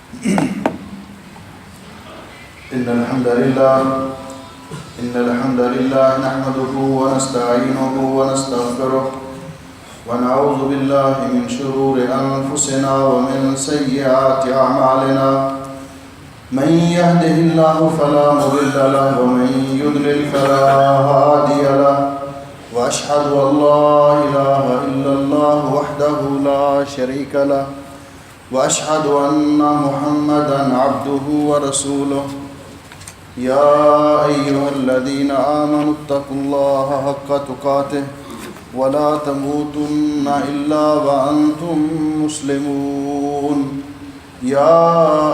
إن الحمد لله نحمده ونستعينه ونستغفره ونعوذ بالله من شرور أنفسنا ومن سيئات أعمالنا من يهده الله فلا مضل له ومن يضلل فلا هادي له وأشهد أن لا إله إلا الله وحده لا شريك له وأشهد أن محمدًا عبده ورسوله يا أيها الذين آمنوا اتقوا الله حق تقاته ولا تموتن إلا وأنتم مسلمون يا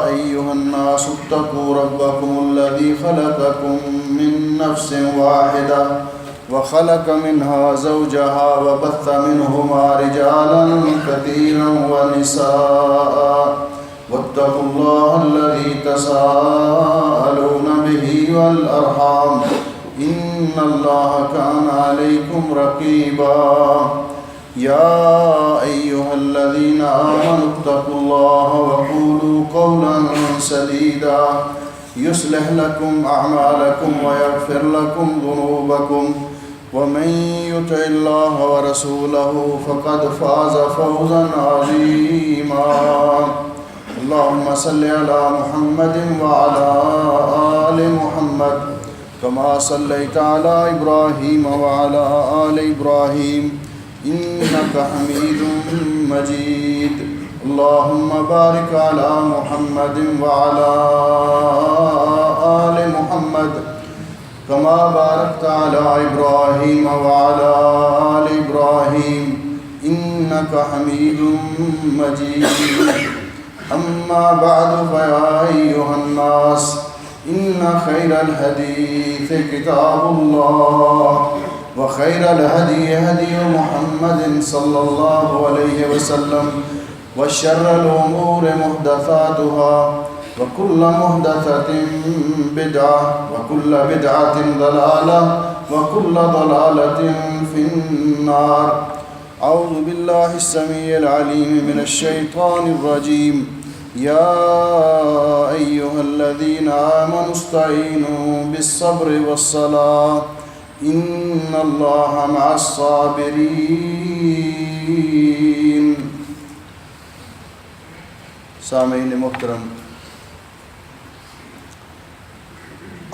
أيها الناس اتقوا ربكم الذي خلقكم من نفس واحدة وخلق منها زوجها وبث منهما رجالا كثيرا ونساء واتقوا الله الذي تساءلون به والأرحام إن الله كان عليكم رقيبا يا أيها الذين آمنوا اتقوا الله وقولوا قولا سديدا يصلح لكم أعمالكم ويغفر لكم ذنوبكم ومن يطع الله ورسوله فقد فاز فوزا عظيما اللهم صل على محمد وعلى آل محمد كما صليت على إبراهيم وعلى آل إبراهيم إنك حميد مجيد اللهم بارك على محمد وعلى آل محمد كما باركت على إبراهيم وعلى آل إبراهيم إنك حميد مجيد أما بعد فيا أيها الناس إن خير الحديث كتاب الله وخير الهدي هدي محمد صلى الله عليه وسلم وشر الأمور محدثاتها وكل محدثة بدعة وكل بدعة ضلالة وكل ضلالة في النار أعوذ بالله السميع العليم من الشيطان الرجيم يا أيها الذين آمنوا استعينوا بالصبر والصلاة إن الله مع الصابرين. سامعین محترم،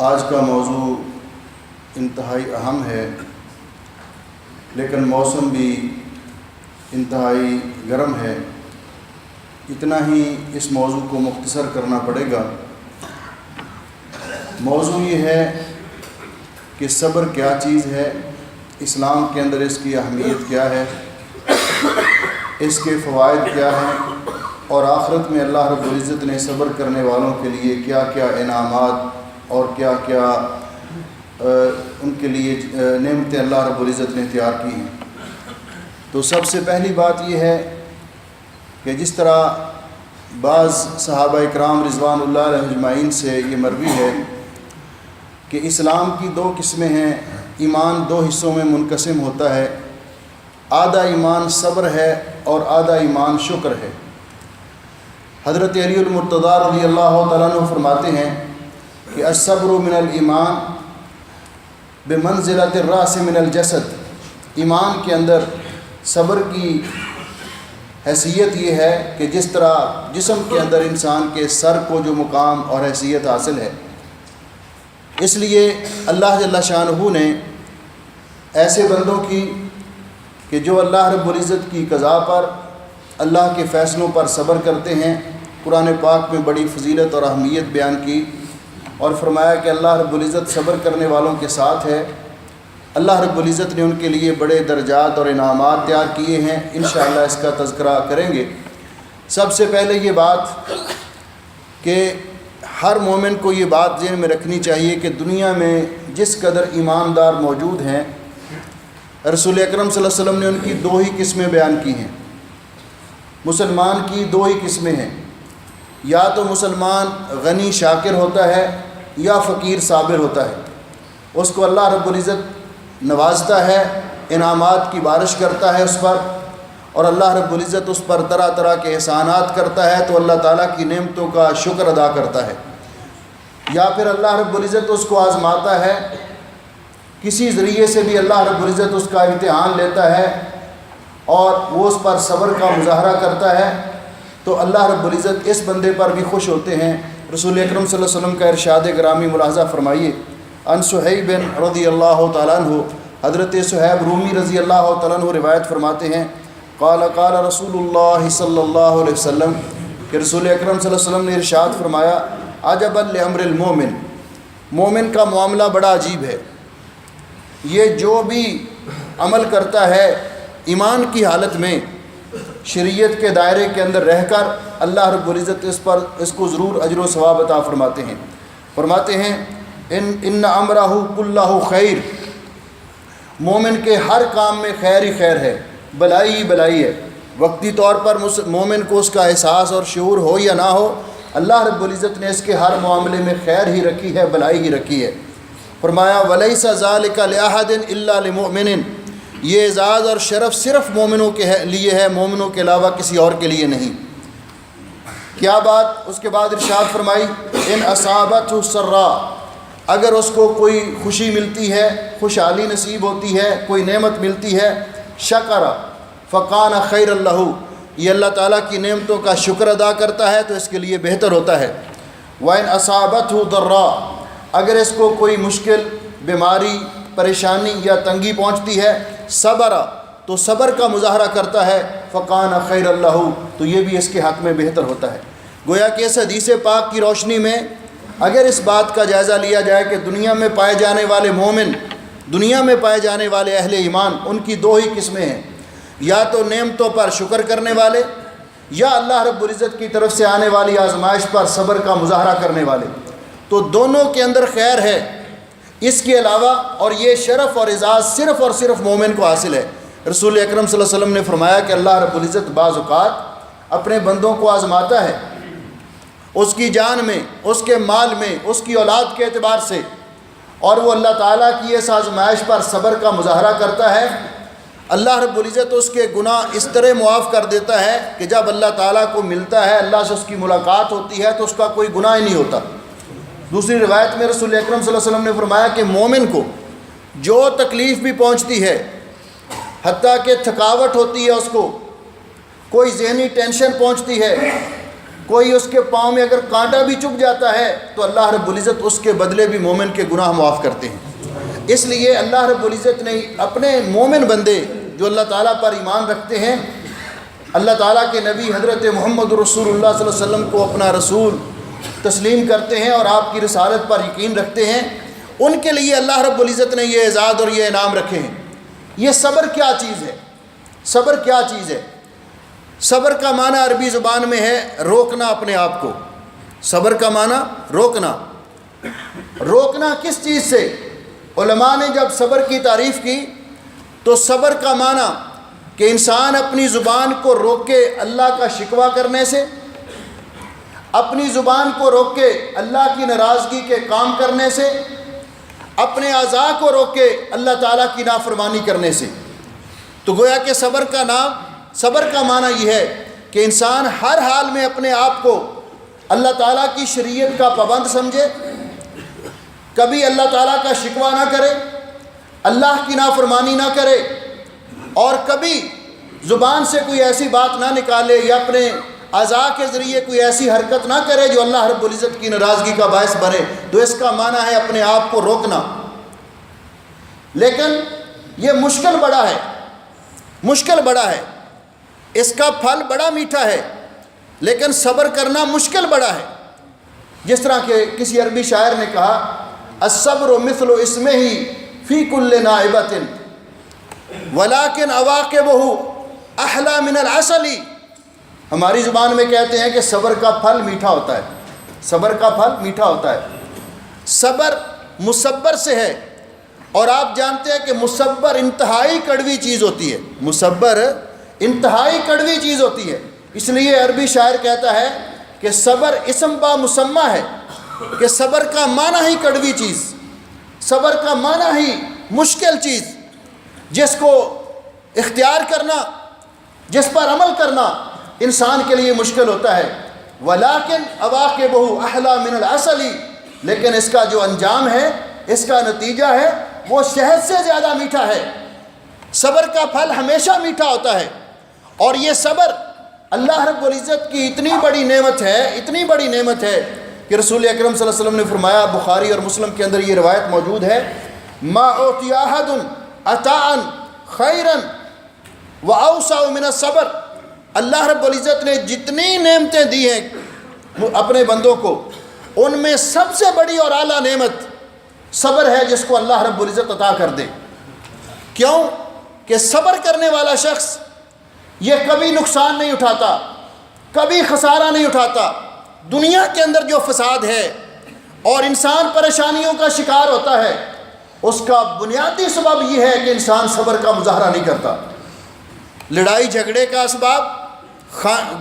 آج کا موضوع انتہائی اہم ہے، لیکن موسم بھی انتہائی گرم ہے، اتنا ہی اس موضوع کو مختصر کرنا پڑے گا۔ موضوع یہ ہے کہ صبر کیا چیز ہے، اسلام کے اندر اس کی اہمیت کیا ہے، اس کے فوائد کیا ہیں، اور آخرت میں اللہ رب العزت نے صبر کرنے والوں کے لیے کیا کیا انعامات اور کیا کیا ان کے لیے نعمتیں اللہ رب العزت نے تیار کی ہیں۔ تو سب سے پہلی بات یہ ہے کہ جس طرح بعض صحابہ اکرام رضوان اللہ علیہ اجمعین سے یہ مروی ہے کہ اسلام کی دو قسمیں ہیں، ایمان دو حصوں میں منقسم ہوتا ہے، آدھا ایمان صبر ہے اور آدھا ایمان شکر ہے۔ حضرت علی المرتضیٰ رضی اللہ تعالیٰ عنہ فرماتے ہیں کہ الصبر من الایمان بمنزلۃ الراس من الجسد، ایمان کے اندر صبر کی حیثیت یہ ہے کہ جس طرح جسم کے اندر انسان کے سر کو جو مقام اور حیثیت حاصل ہے، اس لیے اللہ جل شانہ نے ایسے بندوں کی کہ جو اللہ رب العزت کی قضا پر، اللہ کے فیصلوں پر صبر کرتے ہیں، قرآن پاک میں بڑی فضیلت اور اہمیت بیان کی اور فرمایا کہ اللہ رب العزت صبر کرنے والوں کے ساتھ ہے۔ اللہ رب العزت نے ان کے لیے بڑے درجات اور انعامات تیار کیے ہیں، انشاءاللہ اس کا تذکرہ کریں گے۔ سب سے پہلے یہ بات کہ ہر مومن کو یہ بات ذہن میں رکھنی چاہیے کہ دنیا میں جس قدر ایماندار موجود ہیں، رسول اکرم صلی اللہ علیہ وسلم نے ان کی دو ہی قسمیں بیان کی ہیں۔ مسلمان کی دو ہی قسمیں ہیں، یا تو مسلمان غنی شاکر ہوتا ہے یا فقیر صابر ہوتا ہے۔ اس کو اللہ رب العزت نوازتا ہے، انعامات کی بارش کرتا ہے اس پر، اور اللہ رب العزت اس پر طرح طرح کے احسانات کرتا ہے تو اللہ تعالیٰ کی نعمتوں کا شکر ادا کرتا ہے، یا پھر اللہ رب العزت اس کو آزماتا ہے، کسی ذریعے سے بھی اللہ رب العزت اس کا امتحان لیتا ہے اور وہ اس پر صبر کا مظاہرہ کرتا ہے، تو اللہ رب العزت اس بندے پر بھی خوش ہوتے ہیں۔ رسول اکرم صلی اللہ علیہ وسلم کا ارشاد گرامی ملاحظہ فرمائیے، ان صہیب رضی اللہ تعالیٰ عنہ، حضرت صہیب رومی رضی اللہ تعالیٰ عنہ روایت فرماتے ہیں، قال قال رسول اللہ صلی اللہ علیہ وسلم، کہ رسول اکرم صلی اللہ علیہ وسلم نے ارشاد فرمایا، عجبا لامر المومن، مومن کا معاملہ بڑا عجیب ہے، یہ جو بھی عمل کرتا ہے ایمان کی حالت میں، شریعت کے دائرے کے اندر رہ کر، اللہ رب العزت اس کو ضرور اجر و ثواب عطا فرماتے ہیں ان امرہ کلہ خیر، مومن کے ہر کام میں خیر ہی خیر ہے، بلائی ہی بلائی ہے۔ وقتی طور پر مومن کو اس کا احساس اور شعور ہو یا نہ ہو، اللہ رب العزت نے اس کے ہر معاملے میں خیر ہی رکھی ہے، بلائی ہی رکھی ہے۔ فرمایا وَلَيْسَ ذَلِكَ لِأَحَدٍ إِلَّا لِمُؤْمِنٍ، یہ اعزاز اور شرف صرف مومنوں کے لیے ہے، مومنوں کے علاوہ کسی اور کے لیے نہیں۔ کیا بات؟ اس کے بعد ارشاد فرمائی، ان اصابتہ السراء، اگر اس کو کوئی خوشی ملتی ہے، خوشحالی نصیب ہوتی ہے، کوئی نعمت ملتی ہے، شکر فکان خیر اللہ، یہ اللہ تعالیٰ کی نعمتوں کا شکر ادا کرتا ہے تو اس کے لیے بہتر ہوتا ہے۔ وَإِنْ أَصَابَتْهُ ضَرَّاء، اگر اس کو کوئی مشکل، بیماری، پریشانی یا تنگی پہنچتی ہے، صبر، تو صبر کا مظاہرہ کرتا ہے، فکان خیر اللہ، تو یہ بھی اس کے حق میں بہتر ہوتا ہے۔ گویا کہ اس حدیث پاک کی روشنی میں اگر اس بات کا جائزہ لیا جائے کہ دنیا میں پائے جانے والے مومن، دنیا میں پائے جانے والے اہل ایمان، ان کی دو ہی قسمیں ہیں، یا تو نعمتوں پر شکر کرنے والے، یا اللہ رب العزت کی طرف سے آنے والی آزمائش پر صبر کا مظاہرہ کرنے والے، تو دونوں کے اندر خیر ہے۔ اس کے علاوہ اور یہ شرف اور اعزاز صرف اور صرف مومن کو حاصل ہے۔ رسول اکرم صلی اللہ علیہ وسلم نے فرمایا کہ اللہ رب العزت بعض اوقات اپنے بندوں کو آزماتا ہے، اس کی جان میں، اس کے مال میں، اس کی اولاد کے اعتبار سے، اور وہ اللہ تعالیٰ کی اس آزمائش پر صبر کا مظاہرہ کرتا ہے، اللہ رب العزت اس کے گناہ اس طرح معاف کر دیتا ہے کہ جب اللہ تعالیٰ کو ملتا ہے، اللہ سے اس کی ملاقات ہوتی ہے تو اس کا کوئی گناہ ہی نہیں ہوتا۔ دوسری روایت میں رسول اکرم صلی اللہ علیہ وسلم نے فرمایا کہ مومن کو جو تکلیف بھی پہنچتی ہے، حتیٰ کہ تھکاوٹ ہوتی ہے، اس کو کوئی ذہنی ٹینشن پہنچتی ہے، کوئی اس کے پاؤں میں اگر کانٹا بھی چبھ جاتا ہے، تو اللہ رب العزت اس کے بدلے بھی مومن کے گناہ معاف کرتے ہیں۔ اس لیے اللہ رب العزت نے اپنے مومن بندے جو اللہ تعالیٰ پر ایمان رکھتے ہیں، اللہ تعالیٰ کے نبی حضرت محمد رسول اللہ صلی اللہ علیہ وسلم کو اپنا رسول تسلیم کرتے ہیں اور آپ کی رسالت پر یقین رکھتے ہیں، ان کے لیے اللہ رب العزت نے یہ اعزاز اور یہ انعام رکھے ہیں۔ یہ صبر کیا چیز ہے؟ صبر کیا چیز ہے؟ صبر کا معنی عربی زبان میں ہے روکنا اپنے آپ کو۔ صبر کا معنی روکنا۔ روکنا کس چیز سے؟ علماء نے جب صبر کی تعریف کی تو صبر کا معنی کہ انسان اپنی زبان کو روکے اللہ کا شکوہ کرنے سے، اپنی زبان کو روکے اللہ کی ناراضگی کے کام کرنے سے، اپنے اعضاء کو روکے اللہ تعالیٰ کی نافرمانی کرنے سے۔ تو گویا کہ صبر کا معنی یہ ہے کہ انسان ہر حال میں اپنے آپ کو اللہ تعالیٰ کی شریعت کا پابند سمجھے، کبھی اللہ تعالیٰ کا شکوہ نہ کرے، اللہ کی نافرمانی نہ کرے، اور کبھی زبان سے کوئی ایسی بات نہ نکالے یا اپنے اعضاء کے ذریعے کوئی ایسی حرکت نہ کرے جو اللہ رب العزت کی ناراضگی کا باعث بنے۔ تو اس کا معنی ہے اپنے آپ کو روکنا۔ لیکن یہ مشکل بڑا ہے، اس کا پھل بڑا میٹھا ہے، لیکن صبر کرنا مشکل بڑا ہے۔ جس طرح کہ کسی عربی شاعر نے کہا، الصبر مثل اسمہ فی کل نائبۃ ولکن عواقبہ احلی من العسل۔ ہماری زبان میں کہتے ہیں کہ صبر کا پھل میٹھا ہوتا ہے، صبر کا پھل میٹھا ہوتا ہے۔ صبر مصبر سے ہے، اور آپ جانتے ہیں کہ مصبر انتہائی کڑوی چیز ہوتی ہے، مصبر انتہائی کڑوی چیز ہوتی ہے۔ اس لیے عربی شاعر کہتا ہے کہ صبر اسم با مسمہ ہے، کہ صبر کا معنی ہی کڑوی چیز، صبر کا معنی ہی مشکل چیز، جس کو اختیار کرنا، جس پر عمل کرنا انسان کے لیے مشکل ہوتا ہے. ولیکن عواقبہ احلی من العسل، لیکن اس کا جو انجام ہے، اس کا نتیجہ ہے، وہ شہد سے زیادہ میٹھا ہے. صبر کا پھل ہمیشہ میٹھا ہوتا ہے. اور یہ صبر اللہ رب العزت کی اتنی بڑی نعمت ہے، اتنی بڑی نعمت ہے کہ رسول اکرم صلی اللہ علیہ وسلم نے فرمایا، بخاری اور مسلم کے اندر یہ روایت موجود ہے، ما اعطی احد عطاء خیرا واوسع من الصبر. اللہ رب العزت نے جتنی نعمتیں دی ہیں اپنے بندوں کو، ان میں سب سے بڑی اور اعلیٰ نعمت صبر ہے، جس کو اللہ رب العزت عطا کر دے. کیوں کہ صبر کرنے والا شخص یہ کبھی نقصان نہیں اٹھاتا، کبھی خسارہ نہیں اٹھاتا. دنیا کے اندر جو فساد ہے اور انسان پریشانیوں کا شکار ہوتا ہے، اس کا بنیادی سبب یہ ہے کہ انسان صبر کا مظاہرہ نہیں کرتا. لڑائی جھگڑے کا اسباب،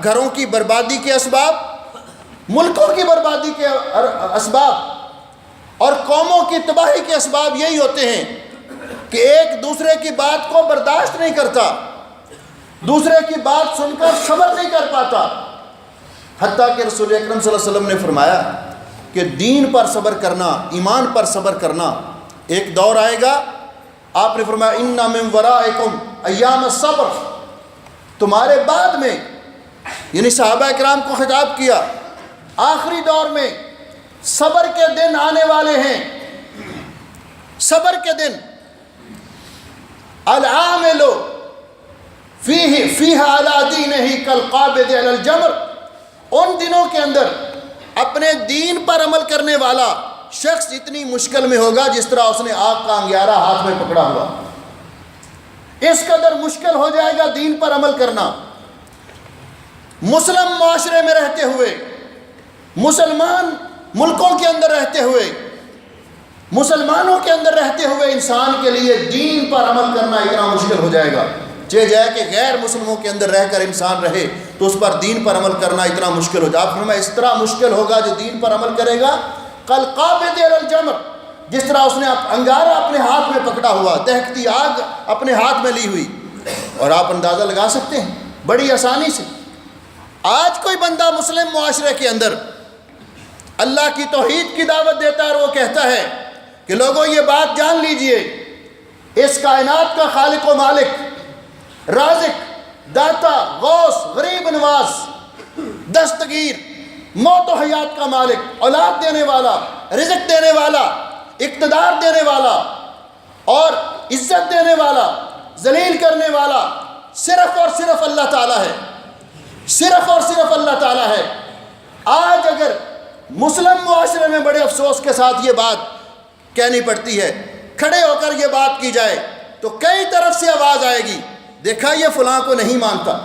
گھروں کی بربادی کے اسباب، ملکوں کی بربادی کے اسباب اور قوموں کی تباہی کے اسباب یہی ہوتے ہیں کہ ایک دوسرے کی بات کو برداشت نہیں کرتا، دوسرے کی بات سن کر صبر نہیں کر پاتا. حتیٰ کہ رسول اکرم صلی اللہ علیہ وسلم نے فرمایا کہ دین پر صبر کرنا، ایمان پر صبر کرنا، ایک دور آئے گا. آپ نے فرمایا ان من ورائکم ایام الصبر، تمہارے بعد میں، یعنی صحابہ اکرام کو خطاب کیا، آخری دور میں صبر کے دن آنے والے ہیں. صبر کے دن، العامل فیہ علی دینہ کالقابض علی الجمر. ان دنوں کے اندر اپنے دین پر عمل کرنے والا شخص اتنی مشکل میں ہوگا جس طرح اس نے آگ کا انگیارہ ہاتھ میں پکڑا ہوا. اس قدر مشکل ہو جائے گا دین پر عمل کرنا. مسلم معاشرے میں رہتے ہوئے، مسلمان ملکوں کے اندر رہتے ہوئے، مسلمانوں کے اندر رہتے ہوئے انسان کے لیے دین پر عمل کرنا اتنا مشکل ہو جائے گا. چاہے جائے کہ غیر مسلموں کے اندر رہ کر انسان رہے تو اس پر دین پر عمل کرنا اتنا مشکل ہو جائے. آپ فرمایا اس طرح مشکل ہوگا جو دین پر عمل کرے گا کالقابض علی الجمر، جس طرح اس نے انگارہ اپنے ہاتھ میں پکڑا ہوا، دہکتی آگ اپنے ہاتھ میں لی ہوئی. اور آپ اندازہ لگا سکتے ہیں بڑی آسانی سے، آج کوئی بندہ مسلم معاشرے کے اندر اللہ کی توحید کی دعوت دیتا ہے اور وہ کہتا ہے کہ لوگوں یہ بات جان لیجئے، اس کائنات کا خالق و مالک، رازق، داتا، غوث، غریب نواز، دستگیر، موت و حیات کا مالک، اولاد دینے والا، رزق دینے والا، اقتدار دینے والا اور عزت دینے والا، ذلیل کرنے والا صرف اور صرف اللہ تعالیٰ ہے. صرف اور صرف اللہ تعالیٰ ہے. آج اگر مسلم معاشرے میں بڑے افسوس کے ساتھ یہ بات کہنی پڑتی ہے، کھڑے ہو کر یہ بات کی جائے تو کئی طرف سے آواز آئے گی، دیکھا یہ فلاں کو نہیں مانتا،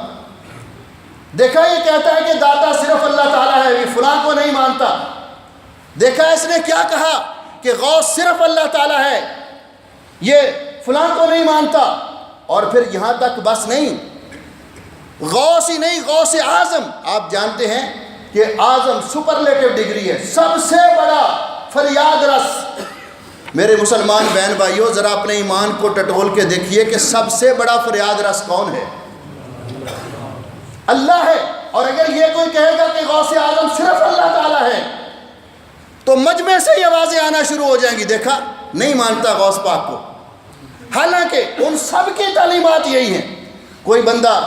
دیکھا یہ کہتا ہے کہ داتا صرف اللہ تعالیٰ ہے، یہ فلاں کو نہیں مانتا، دیکھا اس نے کیا کہا کہ غوث صرف اللہ تعالیٰ ہے، یہ فلاں کو نہیں مانتا. اور پھر یہاں تک بس نہیں، غوث ہی نہیں، غوث اعظم. آپ جانتے ہیں کہ اعظم سپرلیٹو ڈگری ہے، سب سے بڑا فریاد رس. میرے مسلمان بہن بھائیوں، ذرا اپنے ایمان کو ٹٹول کے دیکھیے کہ سب سے بڑا فریاد رس کون ہے؟ اللہ ہے. اور اگر یہ کوئی کہے گا کہ غوث اعظم صرف اللہ تعالیٰ ہے تو مجمع سے ہی آوازیں آنا شروع ہو جائیں گی، دیکھا نہیں مانتا غوث پاک کو. حالانکہ ان سب کی تعلیمات یہی ہیں. کوئی بندہ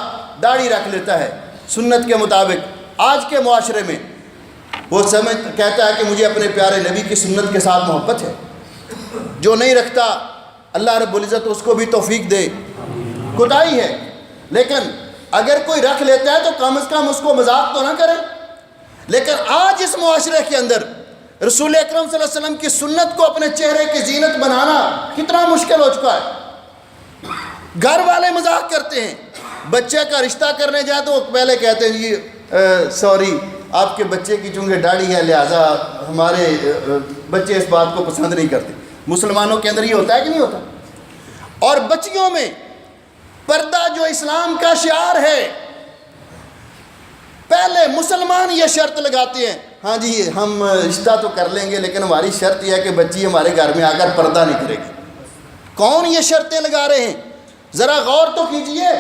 داڑھی رکھ لیتا ہے سنت کے مطابق، آج کے معاشرے میں وہ کہتا ہے کہ مجھے اپنے پیارے نبی کی سنت کے ساتھ محبت ہے. جو نہیں رکھتا اللہ رب العزت اس کو بھی توفیق دے، کوتاہی ہے. لیکن اگر کوئی رکھ لیتا ہے تو کم از کم اس کو مذاق تو نہ کرے. لیکن آج اس معاشرے کے اندر رسول اکرم صلی اللہ علیہ وسلم کی سنت کو اپنے چہرے کی زینت بنانا کتنا مشکل ہو چکا ہے. گھر والے مذاق کرتے ہیں، بچے کا رشتہ کرنے جائے تو وہ پہلے کہتے ہیں جی سوری آپ کے بچے کی چونکہ داڑھی ہے لہٰذا ہمارے بچے اس بات کو پسند نہیں کرتے. مسلمانوں کے اندر یہ ہوتا ہے کہ نہیں ہوتا؟ اور بچیوں میں پردہ جو اسلام کا شعار ہے، پہلے مسلمان یہ شرط لگاتے ہیں، ہاں جی ہم رشتہ تو کر لیں گے لیکن ہماری شرط یہ ہے کہ بچی ہمارے گھر میں آ کر پردہ نہیں کرے گی. کون یہ شرطیں لگا رہے ہیں؟ ذرا غور تو کیجئے.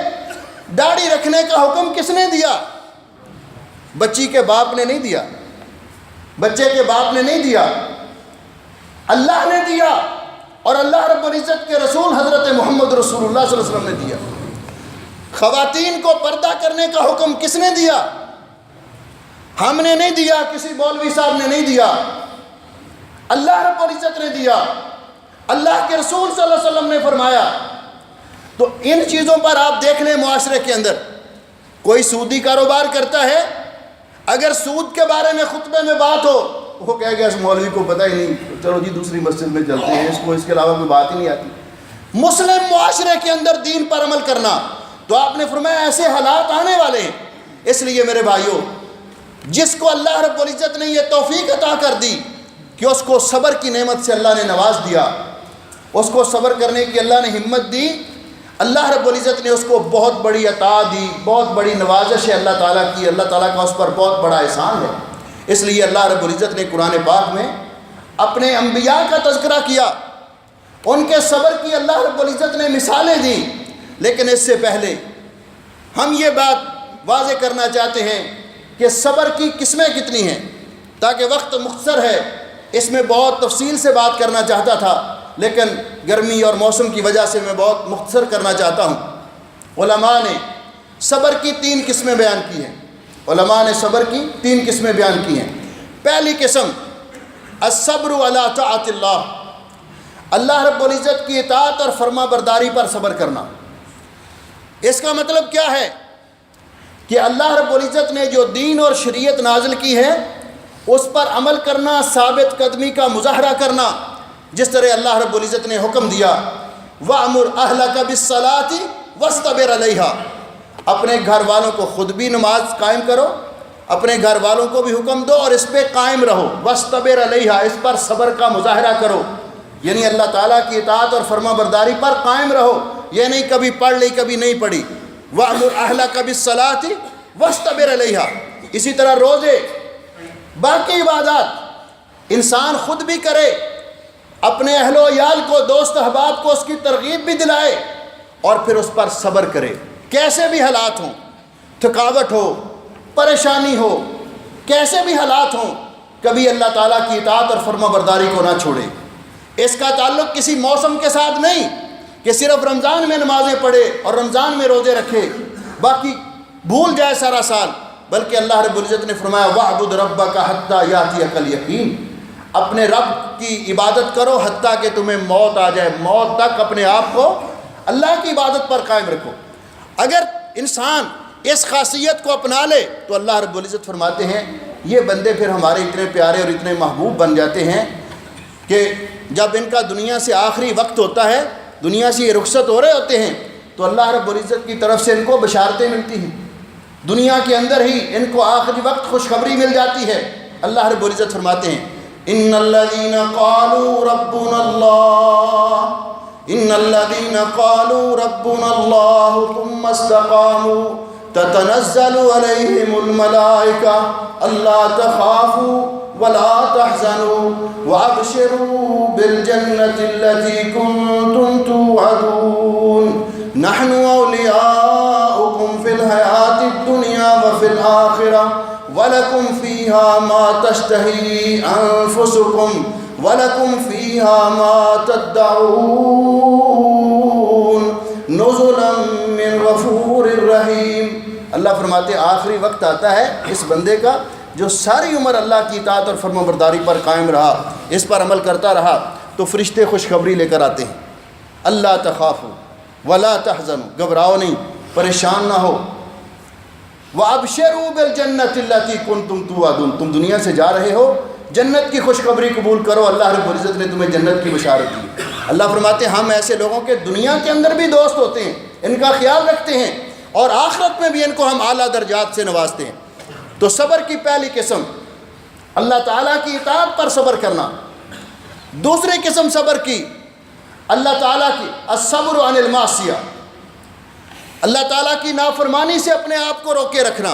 داڑھی رکھنے کا حکم کس نے دیا؟ بچی کے باپ نے نہیں دیا، بچے کے باپ نے نہیں دیا، اللہ نے دیا، اور اللہ رب العزت کے رسول حضرت محمد رسول اللہ صلی اللہ علیہ وسلم نے دیا۔ خواتین کو پردہ کرنے کا حکم کس نے دیا؟ ہم نے نہیں دیا، کسی مولوی صاحب نے نہیں دیا، اللہ رب العزت نے دیا، اللہ کے رسول صلی اللہ علیہ وسلم نے فرمایا۔ تو ان چیزوں پر آپ دیکھ لیں، معاشرے کے اندر کوئی سودی کاروبار کرتا ہے، اگر سود کے بارے میں خطبے میں بات ہو، وہ کہے گا اس مولوی کو پتہ ہی نہیں، چلو جی دوسری مسجد میں چلتے ہیں، اس کو اس کے علاوہ کوئی بات ہی نہیں آتی۔ مسلم معاشرے کے اندر دین پر عمل کرنا، تو آپ نے فرمایا ایسے حالات آنے والے ہیں۔ اس لیے میرے بھائیوں، جس کو اللہ رب العزت نے یہ توفیق عطا کر دی کہ اس کو صبر کی نعمت سے اللہ نے نواز دیا، اس کو صبر کرنے کی اللہ نے ہمت دی، اللہ رب العزت نے اس کو بہت بڑی عطا دی، بہت بڑی نوازش ہے اللہ تعالیٰ کی، اللہ تعالیٰ کا اس پر بہت بڑا احسان ہے۔ اس لیے اللہ رب العزت نے قرآن پاک میں اپنے انبیاء کا تذکرہ کیا، ان کے صبر کی اللہ رب العزت نے مثالیں دیں۔ لیکن اس سے پہلے ہم یہ بات واضح کرنا چاہتے ہیں کہ صبر کی قسمیں کتنی ہیں، تاکہ وقت مختصر ہے، اس میں بہت تفصیل سے بات کرنا چاہتا تھا، لیکن گرمی اور موسم کی وجہ سے میں بہت مختصر کرنا چاہتا ہوں۔ علماء نے صبر کی 3 قسمیں بیان کی ہیں، علماء نے صبر کی 3 قسمیں بیان کی ہیں۔ پہلی قسم الصبر علی طاعت اللہ، اللہ رب العزت کی اطاعت اور فرما برداری پر صبر کرنا۔ اس کا مطلب کیا ہے کہ اللہ رب العزت نے جو دین اور شریعت نازل کی ہے اس پر عمل کرنا، ثابت قدمی کا مظاہرہ کرنا، جس طرح اللہ رب العزت نے حکم دیا وَأْمُرْ أَهْلَكَ بِالصَّلَاةِ وَاسْتَبِرْ عَلَيْهَا، اپنے گھر والوں کو خود بھی نماز قائم کرو، اپنے گھر والوں کو بھی حکم دو اور اس پہ قائم رہو، وَاسْتَبِرْ عَلَيْهَا، اس پر صبر کا مظاہرہ کرو، یعنی اللہ تعالیٰ کی اطاعت اور فرما برداری پر قائم رہو، یہ نہیں کبھی پڑھ لی کبھی نہیں پڑھی۔ وَأْمُرْ أَهْلَكَ بِالصَّلَاةِ وَاسْتَبِرْ عَلَيْهَا، اسی طرح روزے، باقی عبادات انسان خود بھی کرے، اپنے اہل و عیال کو، دوست احباب کو اس کی ترغیب بھی دلائے، اور پھر اس پر صبر کرے، کیسے بھی حالات ہوں، تھکاوٹ ہو، پریشانی ہو، کیسے بھی حالات ہوں، کبھی اللہ تعالیٰ کی اطاعت اور فرما برداری کو نہ چھوڑے۔ اس کا تعلق کسی موسم کے ساتھ نہیں کہ صرف رمضان میں نمازیں پڑھے اور رمضان میں روزے رکھے، باقی بھول جائے سارا سال، بلکہ اللہ رب العزت نے فرمایا وَاعْبُدْ رَبَّكَ حَتَّى يَأْتِيَكَ الْيَقِينُ، اپنے رب کی عبادت کرو حتیٰ کہ تمہیں موت آ جائے، موت تک اپنے آپ کو اللہ کی عبادت پر قائم رکھو۔ اگر انسان اس خاصیت کو اپنا لے تو اللہ رب العزت فرماتے ہیں یہ بندے پھر ہمارے اتنے پیارے اور اتنے محبوب بن جاتے ہیں کہ جب ان کا دنیا سے آخری وقت ہوتا ہے، دنیا سے یہ رخصت ہو رہے ہوتے ہیں، تو اللہ رب العزت کی طرف سے ان کو بشارتیں ملتی ہیں، دنیا کے اندر ہی ان کو آخری وقت خوشخبری مل جاتی ہے۔ اللہ رب العزت فرماتے ہیں ان الذین قالوا ربنا اللہ ثم استقاموا تتنزل علیہم الملائکہ الا تخافوا ولا تحزنوا وابشروا بالجنة التي كنتم توعدون نحن اولیاؤکم فی الحیاة الدنیا وفی الآخرہ وَلَكُمْ فِيهَا مَا تَشْتَهِي أَنفُسُكُمْ وَلَكُمْ فِيهَا مَا تَدَّعُونَ نُزُلًا مِّن غَفُورٍ رَّحِيمٍ۔ اللہ فرماتے ہیں آخری وقت آتا ہے اس بندے کا جو ساری عمر اللہ کی اطاعت اور فرما برداری پر قائم رہا، اس پر عمل کرتا رہا، تو فرشتے خوشخبری لے کر آتے ہیں اللہ تخافوا ولا تحزنوا، گھبراؤ نہیں، پریشان نہ ہو، وَأَبْشِرُوا بِالْجَنَّةِ الَّتِي كُنْتُمْ تُوعَدُونَ، تم دنیا سے جا رہے ہو، جنت کی خوشخبری قبول کرو، اللہ رب العزت نے تمہیں جنت کی بشارت دی۔ اللہ فرماتے ہیں ہم ایسے لوگوں کے دنیا کے اندر بھی دوست ہوتے ہیں، ان کا خیال رکھتے ہیں، اور آخرت میں بھی ان کو ہم اعلیٰ درجات سے نوازتے ہیں۔ تو صبر کی پہلی قسم اللہ تعالیٰ کی اطاعت پر صبر کرنا۔ دوسری قسم صبر کی اللہ تعالیٰ کی الصبر عن المعصیہ، اللہ تعالیٰ کی نافرمانی سے اپنے آپ کو روکے رکھنا،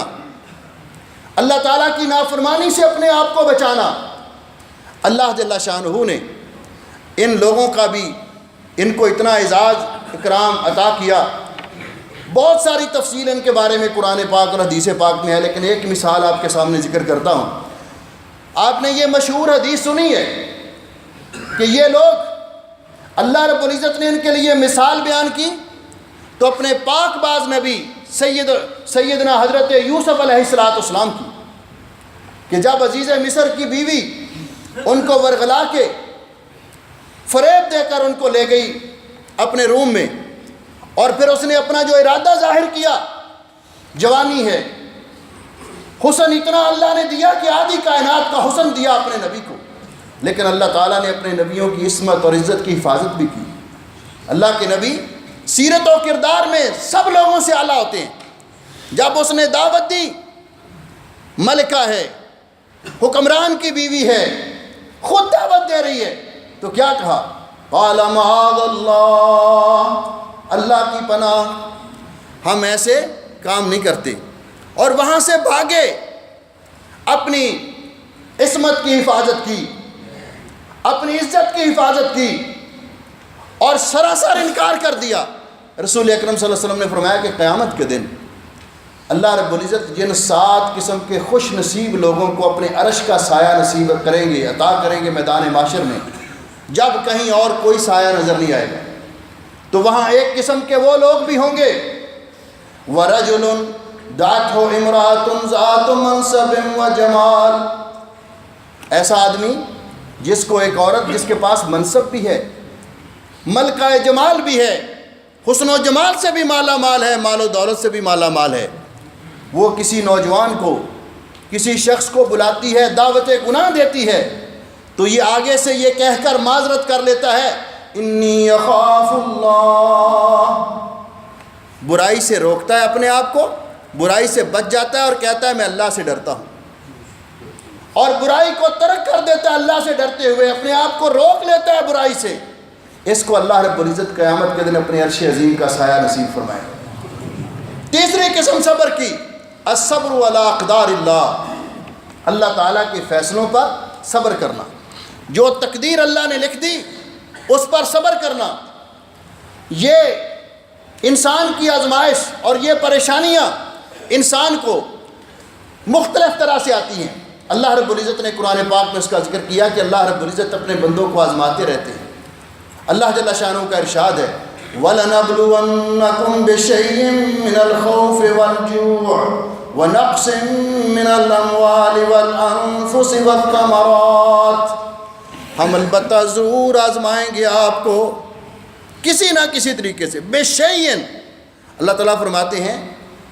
اللہ تعالیٰ کی نافرمانی سے اپنے آپ کو بچانا۔ اللہ جل شانہ نے ان لوگوں کا بھی ان کو اتنا اعزاز اکرام عطا کیا، بہت ساری تفصیل ان کے بارے میں قرآن پاک اور حدیث پاک میں ہے، لیکن ایک مثال آپ کے سامنے ذکر کرتا ہوں۔ آپ نے یہ مشہور حدیث سنی ہے کہ یہ لوگ اللہ رب العزت نے ان کے لیے مثال بیان کی تو اپنے پاک باز نبی سیدنا حضرت یوسف علیہ السلام کی، کہ جب عزیز مصر کی بیوی ان کو ورغلا کے فریب دے کر ان کو لے گئی اپنے روم میں، اور پھر اس نے اپنا جو ارادہ ظاہر کیا، جوانی ہے، حسن اتنا اللہ نے دیا کہ آدھی کائنات کا حسن دیا اپنے نبی کو، لیکن اللہ تعالیٰ نے اپنے نبیوں کی عصمت اور عزت کی حفاظت بھی کی۔ اللہ کے نبی سیرت و کردار میں سب لوگوں سے اعلیٰ ہوتے ہیں۔ جب اس نے دعوت دی، ملکہ ہے، حکمران کی بیوی ہے، خود دعوت دے رہی ہے، تو کیا کہا؟ قال معاذ اللہ، اللہ کی پناہ، ہم ایسے کام نہیں کرتے، اور وہاں سے بھاگے، اپنی عصمت کی حفاظت کی، اپنی عزت کی حفاظت کی، اور سراسر انکار کر دیا۔ رسول اکرم صلی اللہ علیہ وسلم نے فرمایا کہ قیامت کے دن اللہ رب العزت جن 7 قسم کے خوش نصیب لوگوں کو اپنے عرش کا سایہ نصیب کریں گے، عطا کریں گے میدان محشر میں، جب کہیں اور کوئی سایہ نظر نہیں آئے گا، تو وہاں ایک قسم کے وہ لوگ بھی ہوں گے، وَرَجُلٌ دَعَتْهُ امْرَأَةٌ ذَاتُ مَنْصَبٍ وَجَمَالٍ، ایسا آدمی جس کو ایک عورت جس کے پاس منصب بھی ہے، ملکہ جمال بھی ہے، حسن و جمال سے بھی مالا مال ہے، مال و دولت سے بھی مالا مال ہے، وہ کسی نوجوان کو، کسی شخص کو بلاتی ہے، دعوت گناہ دیتی ہے، تو یہ آگے سے یہ کہہ کر معذرت کر لیتا ہے، انی اخاف اللہ، برائی سے روکتا ہے اپنے آپ کو، برائی سے بچ جاتا ہے اور کہتا ہے میں اللہ سے ڈرتا ہوں، اور برائی کو ترک کر دیتا ہے اللہ سے ڈرتے ہوئے، اپنے آپ کو روک لیتا ہے برائی سے، اس کو اللہ رب العزت قیامت کے دن اپنے عرش عظیم کا سایہ نصیب فرمائے۔ تیسری قسم صبر کی، الصبر علی اقدار اللہ، اللہ تعالیٰ کے فیصلوں پر صبر کرنا، جو تقدیر اللہ نے لکھ دی اس پر صبر کرنا۔ یہ انسان کی آزمائش اور یہ پریشانیاں انسان کو مختلف طرح سے آتی ہیں۔ اللہ رب العزت نے قرآن پاک میں اس کا ذکر کیا کہ اللہ رب العزت اپنے بندوں کو آزماتے رہتے ہیں۔ اللہ جل شانہ کا ارشاد ہے، وَلَنَبْلُوَنَّكُمْ بِشَيْءٍ مِّنَ الْخَوْفِ وَالْجُوعِ وَنَقْصٍ مِّنَ الْأَمْوَالِ وَالْأَنفُسِ وَالثَّمَرَاتِ، ہم البتہ ضرور آزمائیں گے آپ کو کسی نہ کسی طریقے سے، بِشَيْءٍ، اللہ تعالیٰ فرماتے ہیں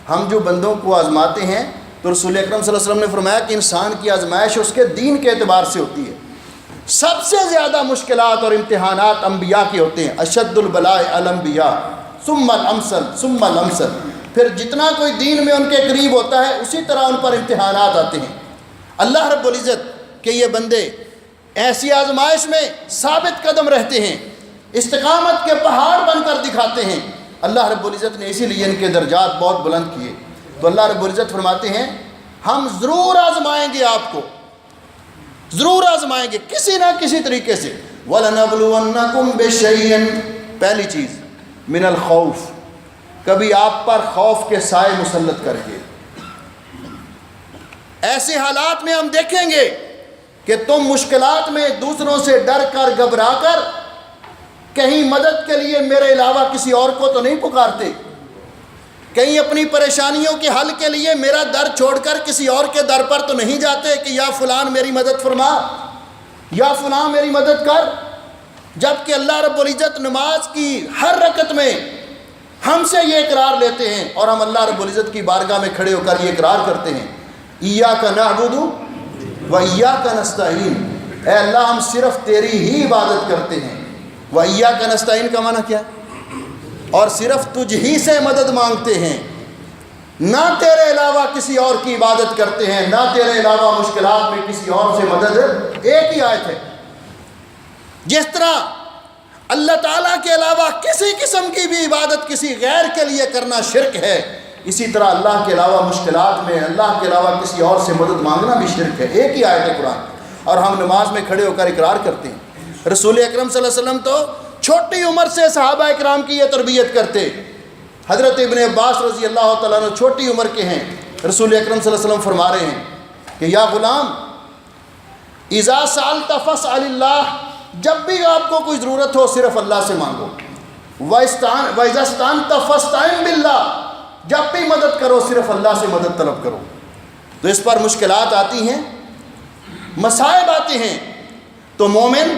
ہم جو بندوں کو آزماتے ہیں، تو رسول اکرم صلی اللہ علیہ وسلم نے فرمایا کہ انسان کی آزمائش اس کے دین کے اعتبار سے ہوتی ہے۔ سب سے زیادہ مشکلات اور امتحانات انبیاء کے ہوتے ہیں، اشد البلاء الانبیاء ثم الامثل ثم الامثل، پھر جتنا کوئی دین میں ان کے قریب ہوتا ہے اسی طرح ان پر امتحانات آتے ہیں۔ اللہ رب العزت کہ یہ بندے ایسی آزمائش میں ثابت قدم رہتے ہیں، استقامت کے پہاڑ بن کر دکھاتے ہیں، اللہ رب العزت نے اسی لیے ان کے درجات بہت بلند کیے۔ تو اللہ رب العزت فرماتے ہیں ہم ضرور آزمائیں گے آپ کو، ضرور آزمائیں گے کسی نہ کسی طریقے سے۔ وَلَنَبْلُوَنَّكُمْ بِشَيْءٍ، پہلی چیز من الخوف، کبھی آپ پر خوف کے سائے مسلط کر کے، ایسے حالات میں ہم دیکھیں گے کہ تم مشکلات میں دوسروں سے ڈر کر گھبرا کر کہیں مدد کے لیے میرے علاوہ کسی اور کو تو نہیں پکارتے، کہیں اپنی پریشانیوں کے حل کے لیے میرا در چھوڑ کر کسی اور کے در پر تو نہیں جاتے کہ یا فلان میری مدد فرما، یا فلان میری مدد کر، جبکہ اللہ رب العزت نماز کی ہر رکعت میں ہم سے یہ اقرار لیتے ہیں، اور ہم اللہ رب العزت کی بارگاہ میں کھڑے ہو کر یہ اقرار کرتے ہیں، ایاک نعبد و ایاک نستعین، اے اللہ ہم صرف تیری ہی عبادت کرتے ہیں، و ایاک نستعین کا معنی کیا ہے؟ اور صرف تجھ ہی سے مدد مانگتے ہیں، نہ تیرے علاوہ کسی اور کی عبادت کرتے ہیں، نہ تیرے علاوہ مشکلات میں کسی اور سے مدد۔ ایک ہی آیت ہے، جس طرح اللہ تعالیٰ کے علاوہ کسی قسم کی بھی عبادت کسی غیر کے لیے کرنا شرک ہے، اسی طرح اللہ کے علاوہ مشکلات میں اللہ کے علاوہ کسی اور سے مدد مانگنا بھی شرک ہے۔ ایک ہی آیت ہے قرآن، اور ہم نماز میں کھڑے ہو کر اقرار کرتے ہیں۔ رسول اکرم صلی اللہ علیہ وسلم تو چھوٹی عمر سے صحابہ اکرام کی یہ تربیت کرتے حضرت ابن عباس رضی اللہ تعالیٰ عنہ چھوٹی عمر کے ہیں، رسول اکرم صلی اللہ علیہ وسلم فرما رہے ہیں کہ یا غلام اذا سألت فاسأل اللہ، جب بھی آپ کو کوئی ضرورت ہو صرف اللہ سے مانگو، وَإِذَا اسْتَعَنْتَ فَاسْتَعِنْ بِاللَّهِ، جب بھی مدد کرو صرف اللہ سے مدد طلب کرو۔ تو اس پر مشکلات آتی ہیں، مصائب آتے ہیں، تو مومن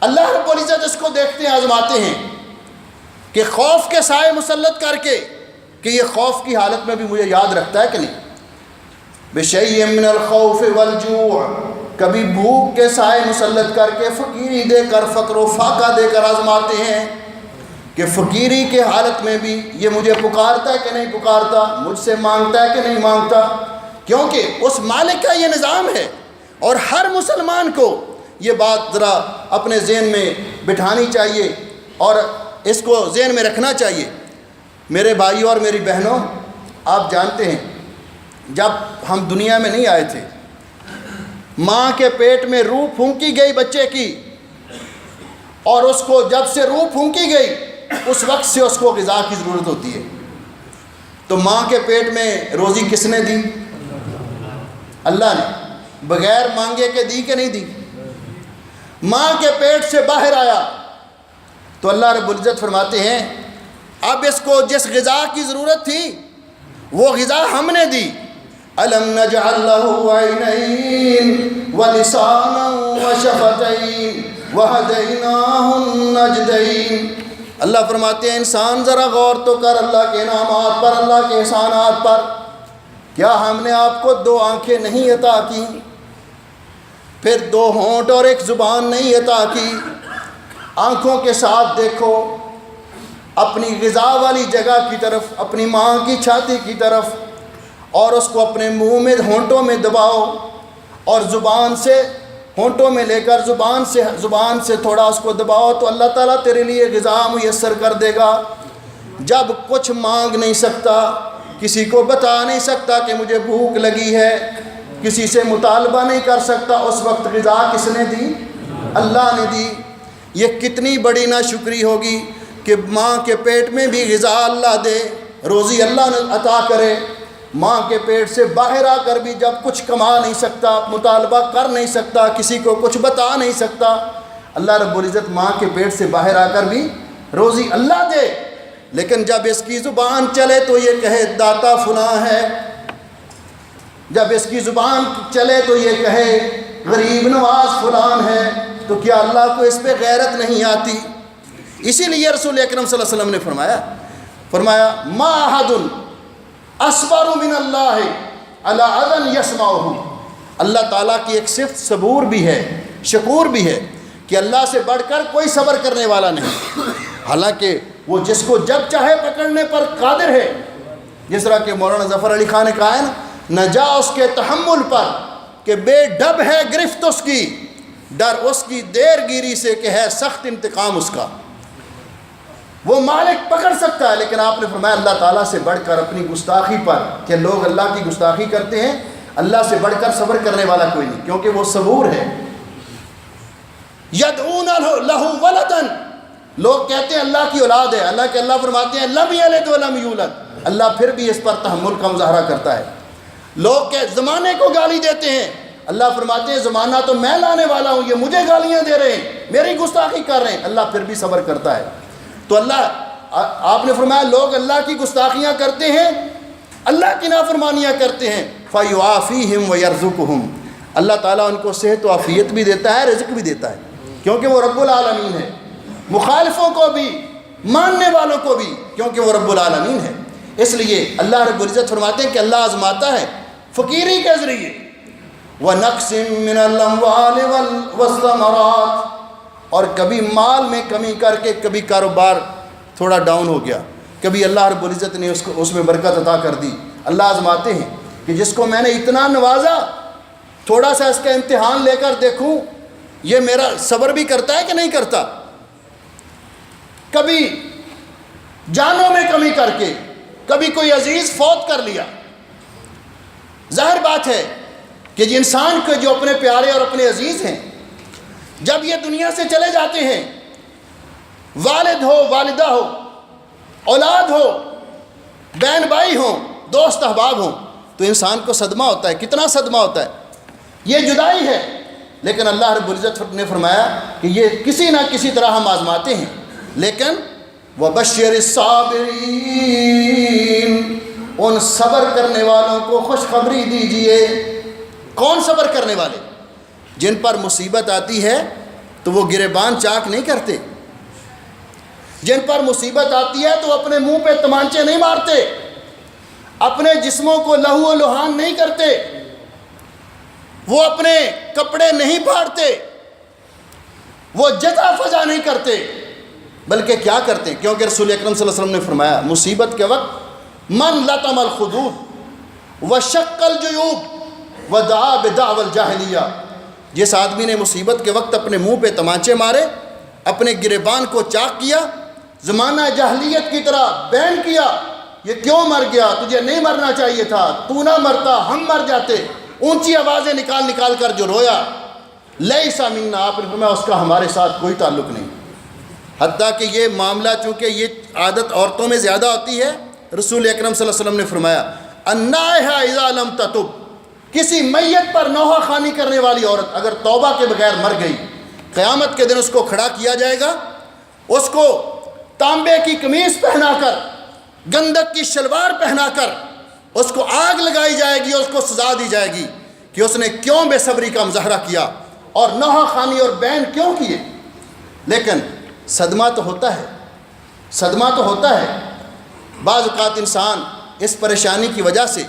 اللہ رب العزت اس کو دیکھتے ہیں، آزماتے ہیں کہ خوف کے سائے مسلط کر کے کہ یہ خوف کی حالت میں بھی مجھے یاد رکھتا ہے کہ نہیں۔ بِشَيْءٍ مِّنَ الْخَوْفِ وَالْجُوعِ، کبھی بھوک کے سائے مسلط کر کے، فقیری دے کر، فقر و فاقہ دے کر آزماتے ہیں کہ فقیری کے حالت میں بھی یہ مجھے پکارتا ہے کہ نہیں پکارتا، مجھ سے مانگتا ہے کہ نہیں مانگتا، کیونکہ اس مالک کا یہ نظام ہے۔ اور ہر مسلمان کو یہ بات ذرا اپنے ذہن میں بٹھانی چاہیے اور اس کو ذہن میں رکھنا چاہیے۔ میرے بھائیوں اور میری بہنوں، آپ جانتے ہیں جب ہم دنیا میں نہیں آئے تھے، ماں کے پیٹ میں روح پھونکی گئی بچے کی، اور اس کو جب سے روح پھونکی گئی اس وقت سے اس کو غذا کی ضرورت ہوتی ہے۔ تو ماں کے پیٹ میں روزی کس نے دی؟ اللہ نے، بغیر مانگے کے دی کہ نہیں دی؟ ماں کے پیٹ سے باہر آیا تو اللہ رب العزت فرماتے ہیں اب اس کو جس غذا کی ضرورت تھی وہ غذا ہم نے دی۔ أَلَمْ نَجْعَلْ لَهُ عَيْنَيْنِ وَلِسَانًا وَشَفَتَيْنِ وَهَدَيْنَاهُ النَّجْدَيْنِ۔ اللہ فرماتے ہیں انسان ذرا غور تو کر اللہ کے انعامات پر، اللہ کے احسانات پر۔ کیا ہم نے آپ کو 2 آنکھیں نہیں عطا کی، پھر 2 ہونٹ اور 1 زبان نہیں عطا کی؟ آنکھوں کے ساتھ دیکھو اپنی غذا والی جگہ کی طرف، اپنی ماں کی چھاتی کی طرف، اور اس کو اپنے منہ میں ہونٹوں میں دباؤ، اور زبان سے ہونٹوں میں لے کر زبان سے تھوڑا اس کو دباؤ تو اللہ تعالیٰ تیرے لیے غذا میسر کر دے گا۔ جب کچھ مانگ نہیں سکتا، کسی کو بتا نہیں سکتا کہ مجھے بھوک لگی ہے، کسی سے مطالبہ نہیں کر سکتا، اس وقت غذا کس نے دی؟ اللہ نے دی۔ یہ کتنی بڑی ناشکری ہوگی کہ ماں کے پیٹ میں بھی غذا اللہ دے، روزی اللہ نے عطا کرے، ماں کے پیٹ سے باہر آ کر بھی جب کچھ کما نہیں سکتا، مطالبہ کر نہیں سکتا، کسی کو کچھ بتا نہیں سکتا، اللہ رب العزت ماں کے پیٹ سے باہر آ کر بھی روزی اللہ دے۔ لیکن جب اس کی زبان چلے تو یہ کہے داتا فلاں ہے، جب اس کی زبان چلے تو یہ کہے غریب نواز فلان ہے، تو کیا اللہ کو اس پہ غیرت نہیں آتی؟ اسی لیے رسول اکرم صلی اللہ علیہ وسلم نے فرمایا ما احد اصبر من اللہ علی اذن یسمعہ۔ اللہ تعالیٰ کی ایک صفت صبور بھی ہے، شکور بھی ہے کہ اللہ سے بڑھ کر کوئی صبر کرنے والا نہیں، حالانکہ وہ جس کو جب چاہے پکڑنے پر قادر ہے۔ جس طرح کہ مولانا ظفر علی خان نے کہا ہے نا، نہ جا اس کے تحمل پر کہ بے ڈب ہے گرفت اس کی، ڈر اس کی دیر گیری سے کہ ہے سخت انتقام اس کا۔ وہ مالک پکڑ سکتا ہے، لیکن آپ نے فرمایا اللہ تعالیٰ سے بڑھ کر اپنی گستاخی پر، کہ لوگ اللہ کی گستاخی کرتے ہیں، اللہ سے بڑھ کر صبر کرنے والا کوئی نہیں، کیونکہ وہ صبور ہے۔ یدعون لہ ولدا، لوگ کہتے ہیں اللہ کی اولاد ہے، اللہ فرماتے ہیں لم یلد ولم یولد، اللہ پھر بھی اس پر تحمل کا مظاہرہ کرتا ہے۔ لوگ زمانے کو گالی دیتے ہیں، اللہ فرماتے ہیں زمانہ تو میں لانے والا ہوں، یہ مجھے گالیاں دے رہے ہیں، میری گستاخی کر رہے ہیں، اللہ پھر بھی صبر کرتا ہے۔ تو آپ نے فرمایا لوگ اللہ کی گستاخیاں کرتے ہیں، اللہ کی نافرمانیاں کرتے ہیں، فَيُعَافِيهِمْ وَيَرْزُقُهُمْ، اللہ تعالیٰ ان کو صحت و عافیت بھی دیتا ہے، رزق بھی دیتا ہے، کیونکہ وہ رب العالمین ہے، مخالفوں کو بھی، ماننے والوں کو بھی، کیونکہ وہ رب العالمین ہے۔ اس لیے اللہ رب العزت فرماتے ہیں کہ اللہ آزماتا ہے فقیری کے ذریعے، وَنَقْسٍ مِّنَ الْأَمْوَالِ وَالثَّمَرَاتِ، اور کبھی مال میں کمی کر کے، کبھی کاروبار تھوڑا ڈاؤن ہو گیا، کبھی اللہ رب العزت نے اس میں برکت عطا کر دی۔ اللہ آزماتے ہیں کہ جس کو میں نے اتنا نوازا، تھوڑا سا اس کا امتحان لے کر دیکھوں یہ میرا صبر بھی کرتا ہے کہ نہیں کرتا۔ کبھی جانوں میں کمی کر کے، کبھی کوئی عزیز فوت کر لیا، ظاہر بات ہے کہ انسان کے جو اپنے پیارے اور اپنے عزیز ہیں، جب یہ دنیا سے چلے جاتے ہیں، والد ہو، والدہ ہو، اولاد ہو، بہن بھائی ہوں، دوست احباب ہوں، تو انسان کو صدمہ ہوتا ہے. کتنا صدمہ ہوتا ہے. یہ جدائی ہے، لیکن اللہ رب العزت نے فرمایا کہ یہ کسی نہ کسی طرح ہم آزماتے ہیں. لیکن وَبَشِّرِ الصَّابِرِينَ، ان صبر کرنے والوں کو خوشخبری دیجئے. کون صبر کرنے والے؟ جن پر مصیبت آتی ہے تو وہ گریبان چاک نہیں کرتے. جن پر مصیبت آتی ہے تو اپنے منہ پہ تمانچے نہیں مارتے، اپنے جسموں کو لہو و لہان نہیں کرتے، وہ اپنے کپڑے نہیں پھاڑتے، وہ جزا فضا نہیں کرتے، بلکہ کیا کرتے ہیں؟ کیونکہ رسول اکرم صلی اللہ علیہ وسلم نے فرمایا مصیبت کے وقت من لطم الخدود وشق الجیوب ودعا بدعوى الجاہلیہ، جس آدمی نے مصیبت کے وقت اپنے منہ پہ تمانچے مارے، اپنے گریبان کو چاک کیا، زمانہ جاہلیت کی طرح بین کیا، یہ کیوں مر گیا؟ تجھے نہیں مرنا چاہیے تھا، تو نہ مرتا ہم مر جاتے، اونچی آوازیں نکال کر جو رویا، لیس منا، آپ نے فرمایا اس کا ہمارے ساتھ کوئی تعلق نہیں. حتیٰ کہ یہ معاملہ چونکہ یہ عادت عورتوں میں زیادہ ہوتی ہے، رسول اکرم صلی اللہ علیہ وسلم نے فرمایا النائحہ اذا لم تتب، کسی میت پر نوحہ خوانی کرنے والی عورت اگر توبہ کے بغیر مر گئی، قیامت کے دن اس کو کھڑا کیا جائے گا، اس کو تانبے کی قمیص پہنا کر، گندک کی شلوار پہنا کر اس کو آگ لگائی جائے گی اور اس کو سزا دی جائے گی کہ اس نے کیوں بے صبری کا مظاہرہ کیا اور نوحہ خوانی اور بین کیوں کیے. لیکن صدمہ تو ہوتا ہے، صدمہ تو ہوتا ہے. بعض اوقات انسان اس پریشانی کی وجہ سے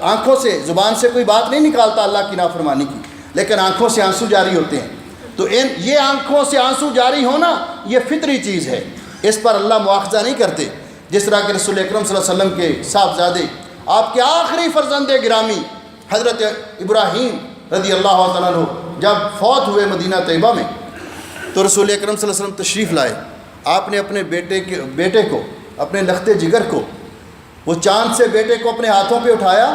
آنکھوں سے زبان سے کوئی بات نہیں نکالتا اللہ کی نافرمانی کی، لیکن آنکھوں سے آنسو جاری ہوتے ہیں. تو یہ آنکھوں سے آنسو جاری ہونا یہ فطری چیز ہے، اس پر اللہ مواخذہ نہیں کرتے. جس طرح کہ رسول اکرم صلی اللہ علیہ وسلم کے صاحبزادے، آپ کے آخری فرزند گرامی حضرت ابراہیم رضی اللہ تعالیٰ عنہ جب فوت ہوئے مدینہ طیبہ میں، تو رسول اکرم صلی اللہ علیہ وسلم تشریف لائے. آپ نے اپنے بیٹے کو، اپنے لخت جگر کو، وہ چاند سے بیٹے کو اپنے ہاتھوں پہ اٹھایا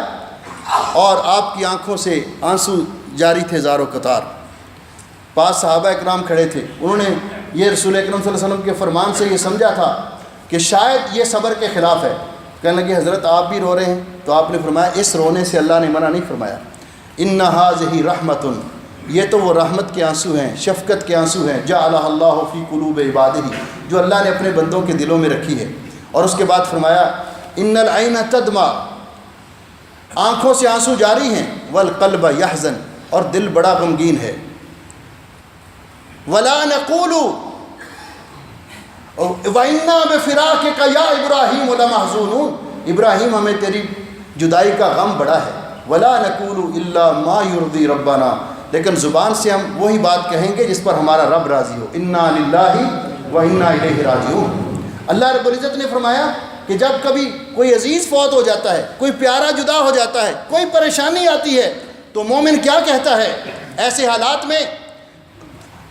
اور آپ کی آنکھوں سے آنسو جاری تھے زار و قطار. پاس صحابہ اکرام کھڑے تھے، انہوں نے یہ رسول اکرم صلی اللہ علیہ وسلم کے فرمان سے یہ سمجھا تھا کہ شاید یہ صبر کے خلاف ہے. کہنے لگے حضرت آپ بھی رو رہے ہیں؟ تو آپ نے فرمایا اس رونے سے اللہ نے منع نہیں فرمایا. ان ھذہ رحمۃ، یہ تو وہ رحمت کے آنسو ہیں، شفقت کے آنسو ہیں، جعلہ اللہ فی قلوب عبادہ، جو اللہ نے اپنے بندوں کے دلوں میں رکھی ہے. اور اس کے بعد فرمایا ان العین تدمع، آنکھوں سے آنسو جاری ہیں، والقلب یحزن، اور دل بڑا غمگین ہے. ولا نقول وَإِنَّا بِفِرَاقِكَ يَا إِبْرَاهِيمُ لَمَحْزُونُونَ، ابراہیم ہمیں تیری جدائی کا غم بڑا ہے. وَلَا نَقُولُ إِلَّا مَا يُرْضِي رَبَّنَا، لیکن زبان سے ہم وہی بات کہیں گے جس پر ہمارا رب راضی ہو. اِنَّا لِلَّهِ وَإِنَّا إِلَيْهِ رَاجِعُونَ. اللہ رب العزت نے فرمایا کہ جب کبھی کوئی عزیز فوت ہو جاتا ہے، کوئی پیارا جدا ہو جاتا ہے، کوئی پریشانی آتی ہے، تو مومن کیا کہتا ہے ایسے حالات میں؟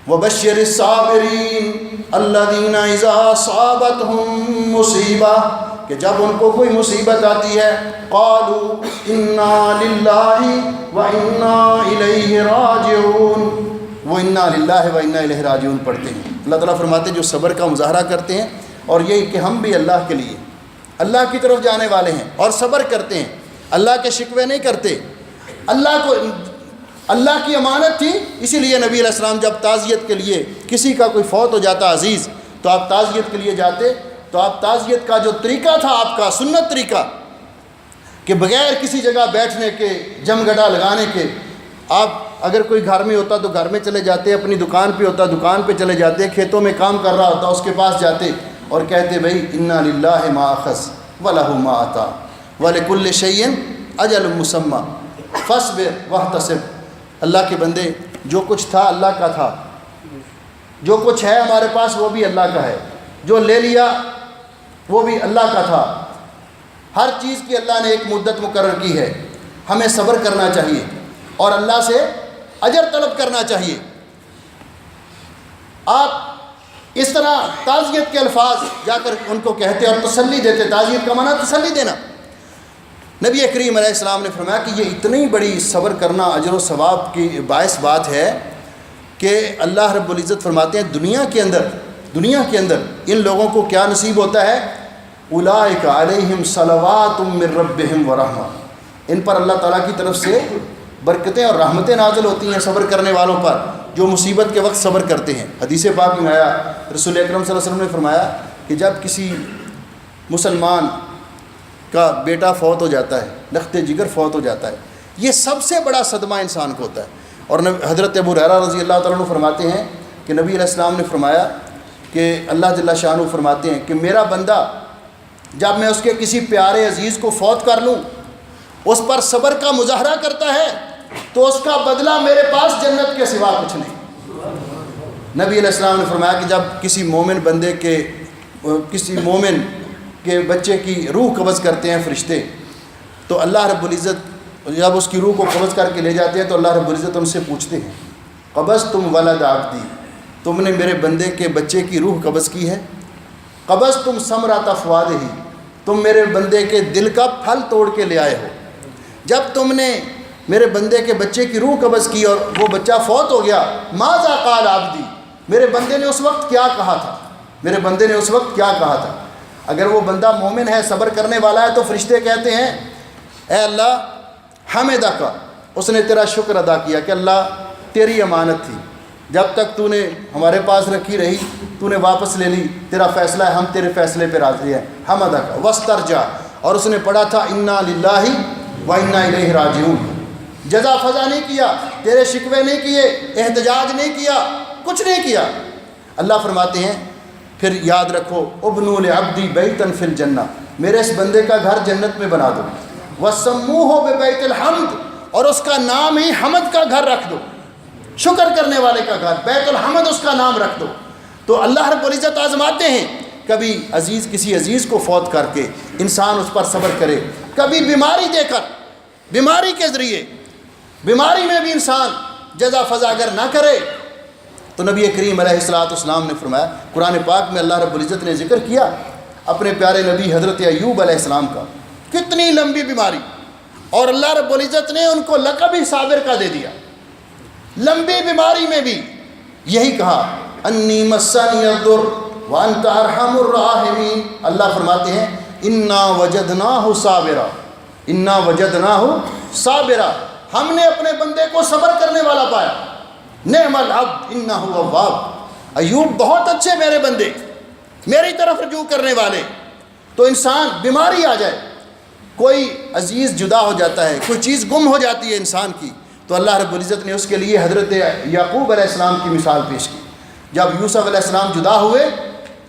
وَبَشِّرِ الصَّابِرِينَ الَّذِينَ إِذَا أَصَابَتْهُم مُّصِيبَةٌ، کہ جب ان کو کوئی مصیبت آتی ہے، قَالُوا إِنَّا لِلَّهِ وَإِنَّا إِلَيْهِ رَاجِعُونَ، وہ اِنَّا لِلَّهِ وَإِنَّا إِلَيْهِ رَاجِعُونَ پڑھتے ہیں. اللہ تعالیٰ فرماتے ہیں جو صبر کا مظاہرہ کرتے ہیں اور یہ کہ ہم بھی اللہ کے لیے اللہ کی طرف جانے والے ہیں اور صبر کرتے ہیں، اللہ کے شکوے نہیں کرتے. اللہ کی امانت تھی، اسی لیے نبی علیہ السلام جب تعزیت کے لیے کسی کا کوئی فوت ہو جاتا عزیز، تو آپ تعزیت کے لیے جاتے، تو آپ تعزیت کا جو طریقہ تھا، آپ کا سنت طریقہ، کہ بغیر کسی جگہ بیٹھنے کے، جم گڈا لگانے کے، آپ اگر کوئی گھر میں ہوتا تو گھر میں چلے جاتے، اپنی دکان پہ ہوتا دکان پہ چلے جاتے، کھیتوں میں کام کر رہا ہوتا اس کے پاس جاتے اور کہتے بھائی انا للہ ما اخذ ولہ ما عطا ولکل شیء اجل مسمى فاصبر واحتسب. اللہ کے بندے، جو کچھ تھا اللہ کا تھا، جو کچھ ہے ہمارے پاس وہ بھی اللہ کا ہے، جو لے لیا وہ بھی اللہ کا تھا. ہر چیز کی اللہ نے ایک مدت مقرر کی ہے. ہمیں صبر کرنا چاہیے اور اللہ سے اجر طلب کرنا چاہیے. آپ اس طرح تعزیت کے الفاظ جا کر ان کو کہتے اور تسلی دیتے. تعزیت کا معنی تسلی دینا. نبی کریم علیہ السلام نے فرمایا کہ یہ اتنی بڑی صبر کرنا اجر و ثواب کی باعث بات ہے کہ اللہ رب العزت فرماتے ہیں دنیا کے اندر دنیا کے اندر ان لوگوں کو کیا نصیب ہوتا ہے؟ اولئک علیہم صلوات من ربہم ورحمہ، ان پر اللہ تعالیٰ کی طرف سے برکتیں اور رحمتیں نازل ہوتی ہیں صبر کرنے والوں پر، جو مصیبت کے وقت صبر کرتے ہیں۔ حدیث پاک میں آیا، رسول اکرم صلی اللہ علیہ وسلم نے فرمایا کہ جب کسی مسلمان کا بیٹا فوت ہو جاتا ہے، لخت جگر فوت ہو جاتا ہے، یہ سب سے بڑا صدمہ انسان کو ہوتا ہے۔ اور حضرت ابو ہریرہ رضی اللہ تعالیٰ عنہ فرماتے ہیں کہ نبی علیہ السلام نے فرمایا کہ اللہ جل شانہ فرماتے ہیں کہ میرا بندہ جب میں اس کے کسی پیارے عزیز کو فوت کر لوں، اس پر صبر کا مظاہرہ کرتا ہے تو اس کا بدلہ میرے پاس جنت کے سوا کچھ نہیں۔ نبی علیہ السلام نے فرمایا کہ جب کسی مومن کے بچے کی روح قبض کرتے ہیں فرشتے، تو اللہ رب العزت جب اس کی روح کو قبض کر کے لے جاتے ہیں تو اللہ رب العزت ان سے پوچھتے ہیں، قبضتم ولد عبدی، تم نے میرے بندے کے بچے کی روح قبض کی ہے؟ قبضتم ثمرۃ افوادہ، تم میرے بندے کے دل کا پھل توڑ کے لے آئے ہو۔ جب تم نے میرے بندے کے بچے کی روح قبض کی اور وہ بچہ فوت ہو گیا، ماذا قال عبدی، میرے بندے نے اس وقت کیا کہا تھا؟ میرے بندے نے اس وقت کیا کہا تھا؟ اگر وہ بندہ مومن ہے، صبر کرنے والا ہے، تو فرشتے کہتے ہیں اے اللہ حمدک، اس نے تیرا شکر ادا کیا کہ اللہ تیری امانت تھی، جب تک تو نے ہمارے پاس رکھی رہی، تو نے واپس لے لی، تیرا فیصلہ ہے، ہم تیرے فیصلے پہ راضی ہیں۔ حمدک واسترجع، اور اس نے پڑھا تھا انا للہ و انا الیہ راجعون، جزا فضا نہیں کیا، تیرے شکوے نہیں کیے، احتجاج نہیں کیا، کچھ نہیں کیا۔ اللہ فرماتے ہیں پھر یاد رکھو ابنوا لعبدی بیتا فی الجنہ، میرے اس بندے کا گھر جنت میں بنا دو، وسموہ ببیت الحمد، اور اس کا نام ہی حمد کا گھر رکھ دو، شکر کرنے والے کا گھر، بیت الحمد اس کا نام رکھ دو۔ تو اللہ رب العزت آزماتے ہیں، کبھی کسی عزیز کو فوت کر کے انسان اس پر صبر کرے، کبھی بیماری دے کر، بیماری کے ذریعے، بیماری میں بھی انسان جزا فضا اگر نہ کرے تو نبی کریم علیہ السلام نے فرمایا، قرآن پاک میں اللہ رب العزت نے ذکر کیا اپنے پیارے نبی حضرت ایوب علیہ السلام کا، کتنی لمبی بیماری، اور اللہ رب العزت نے ان کو لقب ہی صابر کا دے دیا۔ لمبی بیماری میں بھی یہی کہا انی مسنی الضر وانت ارحم الراحمین، اللہ فرماتے ہیں انا وجدناہ صابرا، انا وجدناہ صابرا، ہم نے اپنے بندے کو صبر کرنے والا پایا، نعم العبد انہ اواب، ایوب بہت اچھے میرے بندے، میری طرف رجوع کرنے والے۔ تو انسان بیماری آ جائے، کوئی عزیز جدا ہو جاتا ہے، کوئی چیز گم ہو جاتی ہے انسان کی، تو اللہ رب العزت نے اس کے لیے حضرت یعقوب علیہ السلام کی مثال پیش کی۔ جب یوسف علیہ السلام جدا ہوئے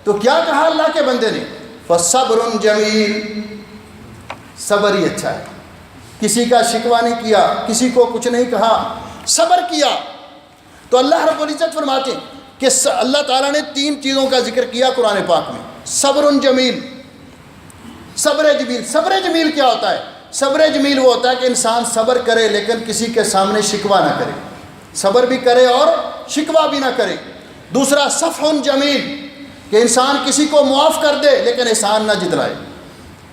تو کیا کہا اللہ کے بندے نے؟ فَصَبْرٌ جَمِيلٌ، صبر ہی اچھا ہے، کسی کا شکوہ نہیں کیا، کسی کو کچھ نہیں کہا، صبر کیا۔ تو اللہ رب العزت فرماتے ہیں کہ اللہ تعالیٰ نے 3 چیزوں کا ذکر کیا قرآن پاک میں، صبر جمیل، صبر جمیل۔ صبر جمیل کیا ہوتا ہے؟ صبر جمیل وہ ہوتا ہے کہ انسان صبر کرے لیکن کسی کے سامنے شکوہ نہ کرے، صبر بھی کرے اور شکوہ بھی نہ کرے۔ دوسرا صفح جمیل، کہ انسان کسی کو معاف کر دے لیکن احسان نہ جتلائے،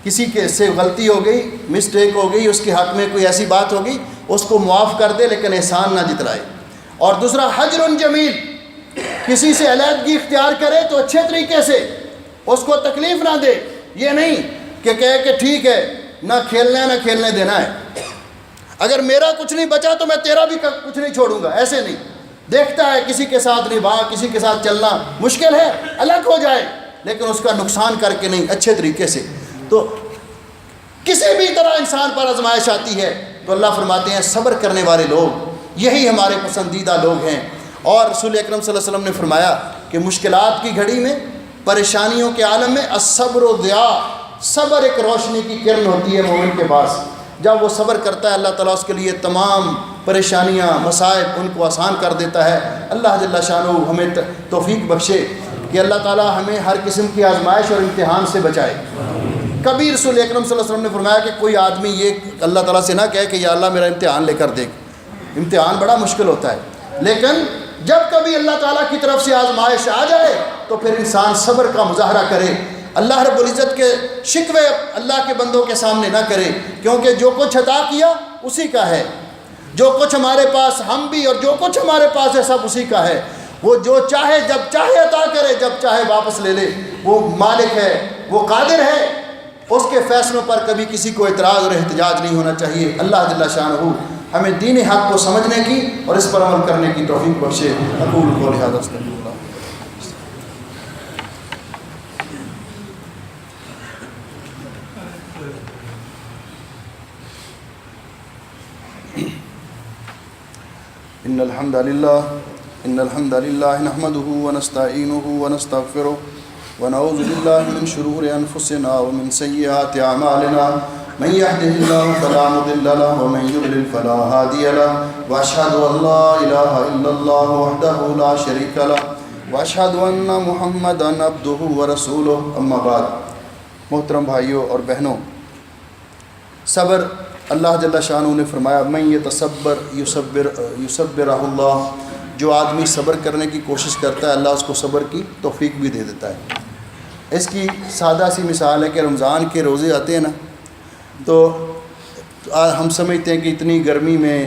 کسی کے سے غلطی ہو گئی، مسٹیک ہو گئی، اس کے حق میں کوئی ایسی بات ہو گئی، اس کو معاف کر دے لیکن احسان نہ جتلائے۔ اور دوسرا حجر جمیل، کسی سے علیحدگی اختیار کرے تو اچھے طریقے سے، اس کو تکلیف نہ دے، یہ نہیں کہ کہے کہ ٹھیک ہے نہ کھیلنا ہے نہ کھیلنے دینا ہے، اگر میرا کچھ نہیں بچا تو میں تیرا بھی کچھ نہیں چھوڑوں گا، ایسے نہیں۔ دیکھتا ہے کسی کے ساتھ نبھا، کسی کے ساتھ چلنا مشکل ہے، الگ ہو جائے، لیکن اس کا نقصان کر کے نہیں، اچھے طریقے سے۔ تو کسی بھی طرح انسان پر آزمائش آتی ہے تو اللہ فرماتے ہیں صبر کرنے والے لوگ یہی ہمارے پسندیدہ لوگ ہیں۔ اور رسول اکرم صلی اللہ علیہ وسلم نے فرمایا کہ مشکلات کی گھڑی میں، پریشانیوں کے عالم میں الصبر و ضیاء، صبر ایک روشنی کی کرن ہوتی ہے مومن کے پاس۔ جب وہ صبر کرتا ہے اللہ تعالیٰ اس کے لیے تمام پریشانیاں، مصائب ان کو آسان کر دیتا ہے۔ اللہ جل شانہ ہمیں توفیق بخشے کہ اللہ تعالیٰ ہمیں ہر قسم کی آزمائش اور امتحان سے بچائے۔ کبھی رسول اکرم صلی اللہ علیہ وسلم نے فرمایا کہ کوئی آدمی یہ اللہ تعالیٰ سے نہ کہے کہ یا اللہ میرا امتحان لے کر دیکھ، امتحان بڑا مشکل ہوتا ہے، لیکن جب کبھی اللہ تعالیٰ کی طرف سے آزمائش آ جائے تو پھر انسان صبر کا مظاہرہ کرے، اللہ رب العزت کے شکوے اللہ کے بندوں کے سامنے نہ کرے، کیونکہ جو کچھ عطا کیا اسی کا ہے، جو کچھ ہمارے پاس ہم بھی اور جو کچھ ہمارے پاس ہے سب اسی کا ہے۔ وہ جو چاہے جب چاہے عطا کرے، جب چاہے واپس لے لے، وہ مالک ہے، وہ قادر ہے، اس کے فیصلوں پر کبھی کسی کو اعتراض اور احتجاج نہیں ہونا چاہیے۔ اللہ جل شانہ ہمیں دین حق کو سمجھنے کی اور اس پر عمل کرنے کی توفیق بخشے۔ اقول قولی ھذا استغفر اللہ۔ ان الحمد للہ نحمده ونستعینه ونستغفره ونعوذ باللہ من شرور انفسنا ومن سیئات اعمالنا من يهده الله فلا مضل له ومن يضلل فلا هادي له واشهد ان لا اله الا الله وحده لا شريك له واشهد ان محمدا عبده ورسوله اما بعد۔ محترم بھائیوں اور بہنوں، صبر اللہ جل شانہ نے فرمایا من یتصبر یصبرہ اللہ، جو آدمی صبر کرنے کی کوشش کرتا ہے اللہ اس کو صبر کی توفیق بھی دے دیتا ہے۔ اس کی سادہ سی مثال ہے کہ رمضان کے روزے آتے ہیں نا، تو ہم سمجھتے ہیں کہ اتنی گرمی میں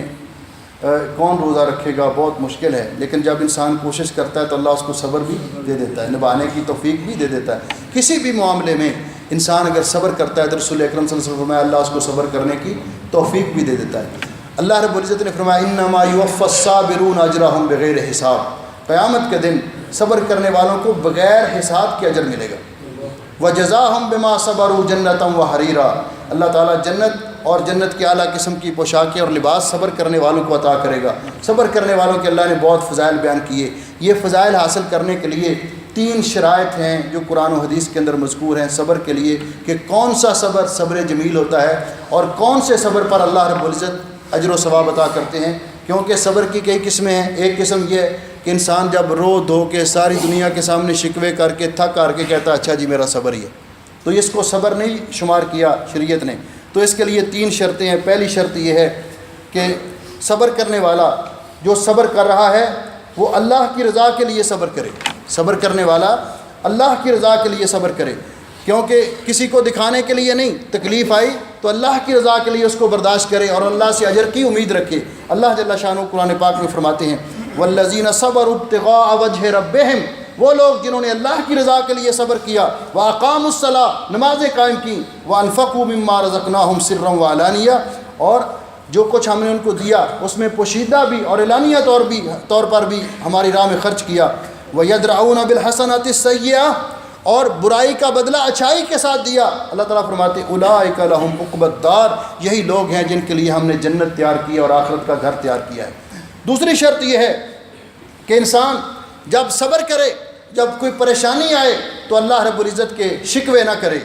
کون روزہ رکھے گا، بہت مشکل ہے، لیکن جب انسان کوشش کرتا ہے تو اللہ اس کو صبر بھی دے دیتا ہے، نبھانے کی توفیق بھی دے دیتا ہے۔ کسی بھی معاملے میں انسان اگر صبر کرتا ہے تو رسول اکرم صلی اللہ علیہ وسلم فرمایا اللہ اس کو صبر کرنے کی توفیق بھی دے دیتا ہے۔ اللہ رب العزت نے فرمایا انما یوفی الصابرون اجرهم بغیر حساب، قیامت کے دن صبر کرنے والوں کو بغیر حساب کے اجر ملے گا۔ وجزاهم بما صبروا جنتا وحریرا، اللہ تعالیٰ جنت اور جنت کے اعلیٰ قسم کی پوشاکیں اور لباس صبر کرنے والوں کو عطا کرے گا۔ صبر کرنے والوں کے اللہ نے بہت فضائل بیان کیے۔ یہ فضائل حاصل کرنے کے لیے 3 شرائط ہیں جو قرآن و حدیث کے اندر مذکور ہیں صبر کے لیے، کہ کون سا صبر صبر جمیل ہوتا ہے اور کون سے صبر پر اللہ رب العزت اجر و ثواب عطا کرتے ہیں۔ کیونکہ صبر کی کئی قسمیں ہیں۔ ایک قسم یہ ہے کہ انسان جب رو دھو کے ساری دنیا کے سامنے شکوے کر کے تھک کر کے کہتا ہے اچھا جی میرا صبر ہی ہے، تو اس کو صبر نہیں شمار کیا شریعت نے۔ تو اس کے لیے 3 شرطیں ہیں۔ پہلی شرط یہ ہے کہ صبر کرنے والا جو صبر کر رہا ہے وہ اللہ کی رضا کے لیے صبر کرے۔ صبر کرنے والا اللہ کی رضا کے لیے صبر کرے، کیونکہ کسی کو دکھانے کے لیے نہیں، تکلیف آئی تو اللہ کی رضا کے لیے اس کو برداشت کرے اور اللہ سے اجر کی امید رکھے۔ اللہ جل شانہ قرآن پاک میں فرماتے ہیں والذین صبروا ابتغاء وجہ ربہم، وہ لوگ جنہوں نے اللہ کی رضا کے لیے صبر کیا، وَأَقَامُوا الصَّلَاةَ، نمازیں قائم کی، وَأَنفَقُوا مِمَّا رَزَقْنَاهُمْ سِرًّا وَعَلَانِيَةً، اور جو کچھ ہم نے ان کو دیا اس میں پوشیدہ بھی اور اعلانیہ طور پر بھی ہماری راہ میں خرچ کیا، وَيَدْرَعُونَ بِالْحَسَنَاتِ السَّيِّئَةِ، اور برائی کا بدلہ اچھائی کے ساتھ دیا۔ اللہ تعالیٰ فرماتے اولئک لہم عقبی الدار، یہی لوگ ہیں جن کے لیے ہم نے جنت تیار کی اور آخرت کا گھر تیار کیا ہے۔ دوسری شرط یہ ہے کہ انسان جب صبر کرے، جب کوئی پریشانی آئے تو اللہ رب العزت کے شکوے نہ کرے،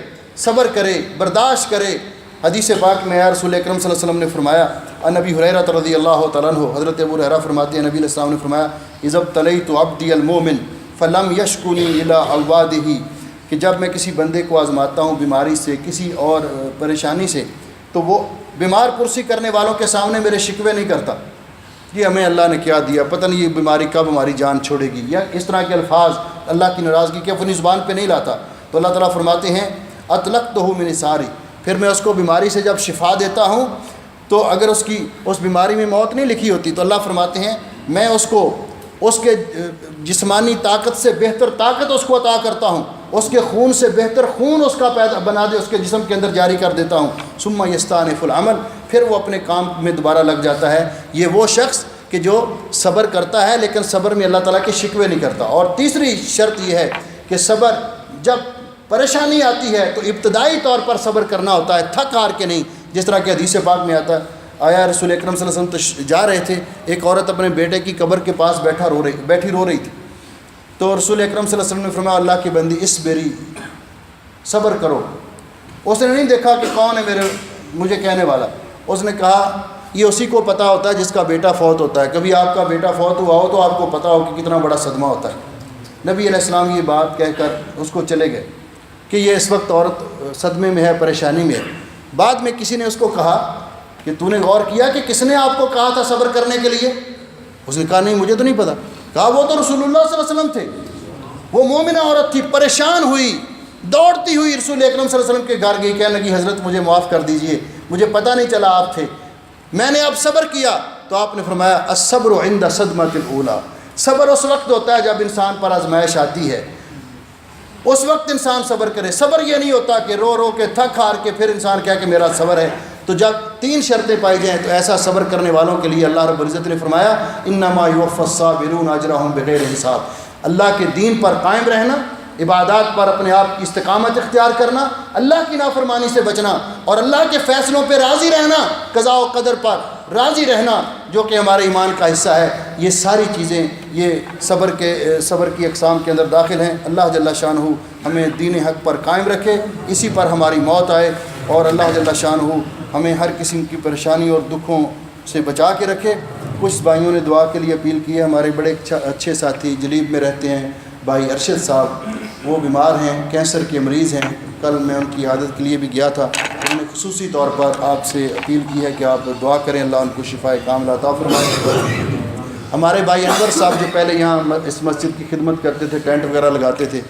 صبر کرے، برداشت کرے۔ حدیث پاک میں رسول اکرم صلی اللہ علیہ وسلم نے فرمایا، ان ابی ہریرہ رضی اللہ تعالیٰ عنہ، حضرت ابو ہریرہ فرماتے ہیں نبی علیہ السلام نے فرمایا اذا ابتلیت عبدی المؤمن فلم یشکونی الی عوادہ، کہ جب میں کسی بندے کو آزماتا ہوں بیماری سے، کسی اور پریشانی سے، تو وہ بیمار پرسی کرنے والوں کے سامنے میرے شکوے نہیں کرتا کہ ہمیں اللہ نے کیا دیا، پتہ نہیں یہ بیماری کب ہماری جان چھوڑے گی، یا اس طرح کے الفاظ اللہ کی ناراضگی کے اپنی زبان پہ نہیں لاتا۔ تو اللہ تعالیٰ فرماتے ہیں اطلقتہ من ساری، پھر میں اس کو بیماری سے جب شفا دیتا ہوں تو اگر اس بیماری میں موت نہیں لکھی ہوتی تو اللہ فرماتے ہیں میں اس کو اس کے جسمانی طاقت سے بہتر طاقت اس کو عطا کرتا ہوں، اس کے خون سے بہتر خون اس کا پیدا بنا دے، اس کے جسم کے اندر جاری کر دیتا ہوں، ثم یستانف العمل، پھر وہ اپنے کام میں دوبارہ لگ جاتا ہے۔ یہ وہ شخص کہ جو صبر کرتا ہے لیکن صبر میں اللہ تعالیٰ کے شکوے نہیں کرتا۔ اور تیسری شرط یہ ہے کہ صبر جب پریشانی آتی ہے تو ابتدائی طور پر صبر کرنا ہوتا ہے، تھک ہار کے نہیں، جس طرح کہ حدیث پاک میں آتا ہے آیا رسول اکرم صلی اللہ علیہ وسلم جا رہے تھے، ایک عورت اپنے بیٹے کی قبر کے پاس بیٹھی رو رہی تھی، تو رسول اکرم صلی اللہ علیہ وسلم نے فرمایا اللہ کی بندی اصبری، صبر کرو۔ اس نے نہیں دیکھا کہ کون ہے مجھے کہنے والا، اس نے کہا یہ اسی کو پتہ ہوتا ہے جس کا بیٹا فوت ہوتا ہے، کبھی آپ کا بیٹا فوت ہوا ہو تو آپ کو پتہ ہو کہ کتنا بڑا صدمہ ہوتا ہے۔ نبی علیہ السلام یہ بات کہہ کر اس کو چلے گئے کہ یہ اس وقت عورت صدمے میں ہے، پریشانی میں ہے۔ بعد میں کسی نے اس کو کہا کہ تو نے غور کیا کہ کس نے آپ کو کہا تھا صبر کرنے کے لیے؟ اس نے کہا نہیں مجھے تو نہیں پتہ۔ کہا وہ تو رسول اللہ صلی اللہ علیہ وسلم تھے، وہ مومنہ عورت تھی، پریشان ہوئی، دوڑتی ہوئی رسول اکرم صلی اللہ علیہ وسلم کے گھر گئی، کہنے لگی حضرت مجھے معاف کر دیجئے، مجھے پتہ نہیں چلا آپ تھے، میں نے اب صبر کیا۔ تو آپ نے فرمایا الصبر عند صدمۃ الاولی، صبر اس وقت ہوتا ہے جب انسان پر آزمائش آتی ہے، اس وقت انسان صبر کرے۔ صبر یہ نہیں ہوتا کہ رو رو کے تھک ہار کے پھر انسان کہے کہ میرا صبر ہے۔ تو جب 3 شرطیں پائی جائیں تو ایسا صبر کرنے والوں کے لیے اللہ رب العزت نے فرمایا انما یوفی الصابرون اجرهم بغیر حساب۔ اللہ کے دین پر قائم رہنا، عبادات پر اپنے آپ کی استقامت اختیار کرنا، اللہ کی نافرمانی سے بچنا اور اللہ کے فیصلوں پہ راضی رہنا، قضاء و قدر پر راضی رہنا جو کہ ہمارے ایمان کا حصہ ہے، یہ ساری چیزیں یہ صبر کی اقسام کے اندر داخل ہیں۔ اللہ جل شانہ ہمیں دین حق پر قائم رکھے، اسی پر ہماری موت آئے، اور اللہ جل شانہ ہمیں ہر قسم کی پریشانی اور دکھوں سے بچا کے رکھے۔ کچھ بھائیوں نے دعا کے لیے اپیل کی ہے۔ ہمارے بڑے اچھے ساتھی جلیب میں رہتے ہیں بھائی ارشد صاحب، وہ بیمار ہیں، کینسر کے مریض ہیں۔ کل میں ان کی عادت کے لیے بھی گیا تھا، انہوں نے خصوصی طور پر آپ سے اپیل کی ہے کہ آپ دعا کریں، اللہ ان کو شفاء کاملہ عطا فرمائے۔ ہمارے بھائی انور صاحب جو پہلے یہاں اس مسجد کی خدمت کرتے تھے، ٹینٹ وغیرہ لگاتے تھے،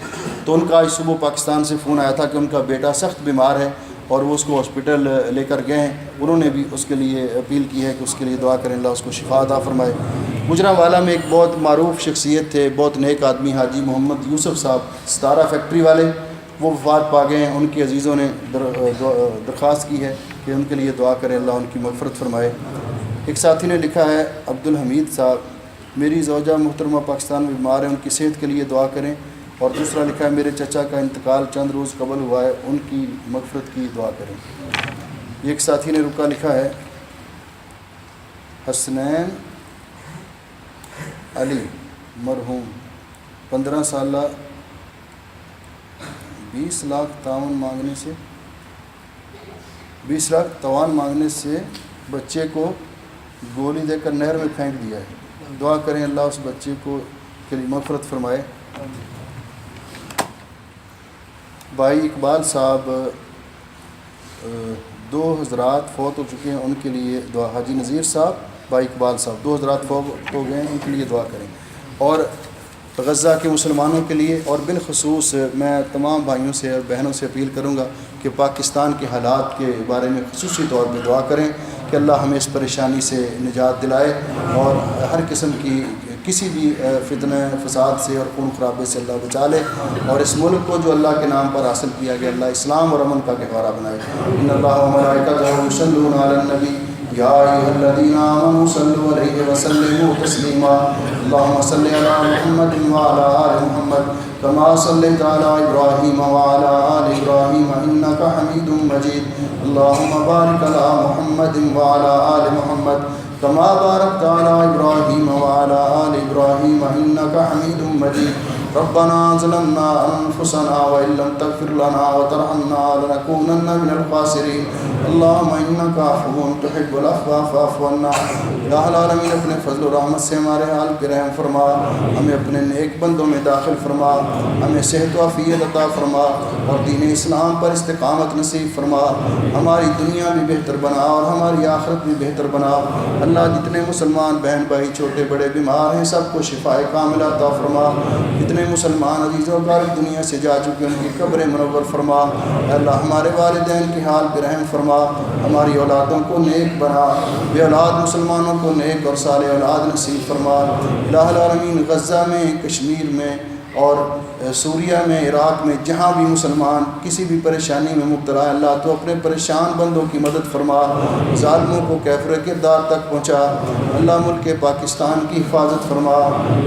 تو ان کا آج صبح پاکستان سے فون آیا تھا کہ ان کا بیٹا سخت بیمار ہے اور وہ اس کو ہاسپٹل لے کر گئے ہیں۔ انہوں نے بھی اس کے لیے اپیل کی ہے کہ اس کے لیے دعا کریں، اللہ اس کو شفا عطا فرمائے۔ گجرانوالہ میں ایک بہت معروف شخصیت تھے، بہت نیک آدمی، حاجی محمد یوسف صاحب، ستارہ فیکٹری والے، وہ وفات پا گئے ہیں۔ ان کے عزیزوں نے درخواست کی ہے کہ ان کے لیے دعا کریں، اللہ ان کی مغفرت فرمائے۔ ایک ساتھی نے لکھا ہے عبد الحمید صاحب، میری زوجہ محترمہ پاکستان میں بیمار ہیں، ان کی صحت کے لیے دعا کریں۔ اور دوسرا لکھا ہے میرے چچا کا انتقال چند روز قبل ہوا ہے، ان کی مغفرت کی دعا کریں۔ ایک ساتھی نے رکا لکھا ہے حسنین علی مرحوم 15 سالہ 20 لاکھ توان مانگنے سے بچے کو گولی دے کر نہر میں پھینک دیا ہے، دعا کریں اللہ اس بچے کو کے لیے مغفرت فرمائے۔ بھائی اقبال صاحب 2 حضرات فوت ہو چکے ہیں، ان کے لیے دعا۔ حاجی نذیر صاحب، بھائی اقبال صاحب 2 حضرات فوت ہو گئے ہیں، ان کے لیے دعا کریں۔ اور غزہ کے مسلمانوں کے لیے، اور بالخصوص میں تمام بھائیوں سے اور بہنوں سے اپیل کروں گا کہ پاکستان کے حالات کے بارے میں خصوصی طور پہ دعا کریں کہ اللہ ہمیں اس پریشانی سے نجات دلائے اور ہر قسم کی کسی بھی فتنہ فساد سے اور خون خرابے سے اللہ بچا لے، اور اس ملک کو جو اللہ کے نام پر حاصل کیا گیا اللہ اسلام اور امن کا گہوارہ بنائے۔ ان اللہ و ملائکتہ یصلون علی النبی یا ایھا الذین آمنوا صلوا علیہ وسلموا تسلیما اللهم صل علی محمد وعلی آل محمد کما صلیت علی ابراہیم وعلی آل ابراہیم انک حمید مجید اللهم بارک علی محمد وعلی آل محمد کما بارکت علی ابراہیم وعلی آل ابراہیم انک حمید مجید ربنا ظلمنا انفسنا وان لم تغفر لنا وترحمنا لنكونن من الخاسرین اللهم انک عفو تحب العفو فاعف عنا۔ الہ العالمین اپنے فضل و رحمت سے ہمارے حال پہ رحم فرما، ہمیں اپنے نیک بندوں میں داخل فرما، ہمیں صحت و عافیت عطا فرما اور دین اسلام پر استقامت نصیب فرما، ہماری دنیا بھی بہتر بنا اور ہماری آخرت بھی بہتر بنا۔ اللہ جتنے مسلمان بہن بھائی چھوٹے بڑے بیمار ہیں سب کو شفاء کاملہ عطا فرما، جتنے مسلمان عزیز و اقارب دنیا سے جا چکے ان کی قبر منور فرما۔ اللہ ہمارے والدین کے حال پہ رحم فرما، ہماری اولادوں کو نیک بنا، بے اولاد مسلمانوں کو نیک اور صالح اولاد نصیب فرما۔ الہ العالمین غزہ میں، کشمیر میں اور سوریہ میں، عراق میں جہاں بھی مسلمان کسی بھی پریشانی میں مبتلا ہے اللہ تو اپنے پریشان بندوں کی مدد فرما، ظالموں کو کیفر کردار تک پہنچا۔ اللہ ملک پاکستان کی حفاظت فرما،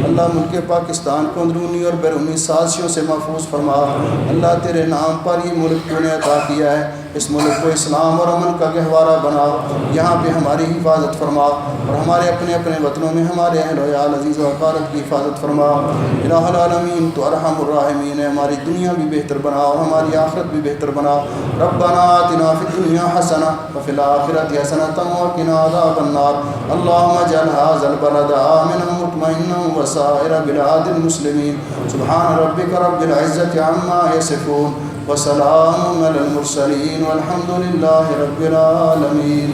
اللہ ملک پاکستان کو اندرونی اور بیرونی سازشوں سے محفوظ فرما۔ اللہ تیرے نام پر یہ ملک تو نے عطا کیا ہے، اس ملک کو اسلام اور امن کا گہوارہ بنا، یہاں پہ ہماری حفاظت فرما اور ہمارے اپنے اپنے وطنوں میں ہمارے اہل و عیال عزیز و اقارب کی حفاظت فرما۔ الہ العالمین تو ارحم الراحمین ہے، ہماری دنیا بھی بہتر بنا اور ہماری آخرت بھی بہتر بنا۔ ربنا آتنا فی الدنیا حسنہ وفی الآخرۃ حسنۃ وقنا عذاب النار۔ اللهم اجعل هذا البلد آمنا مطمئنا وسائر بلاد المسلمین۔ سبحان ربک رب العزۃ عما یصفون وسلام علی المرسلین والحمد للہ رب العالمین۔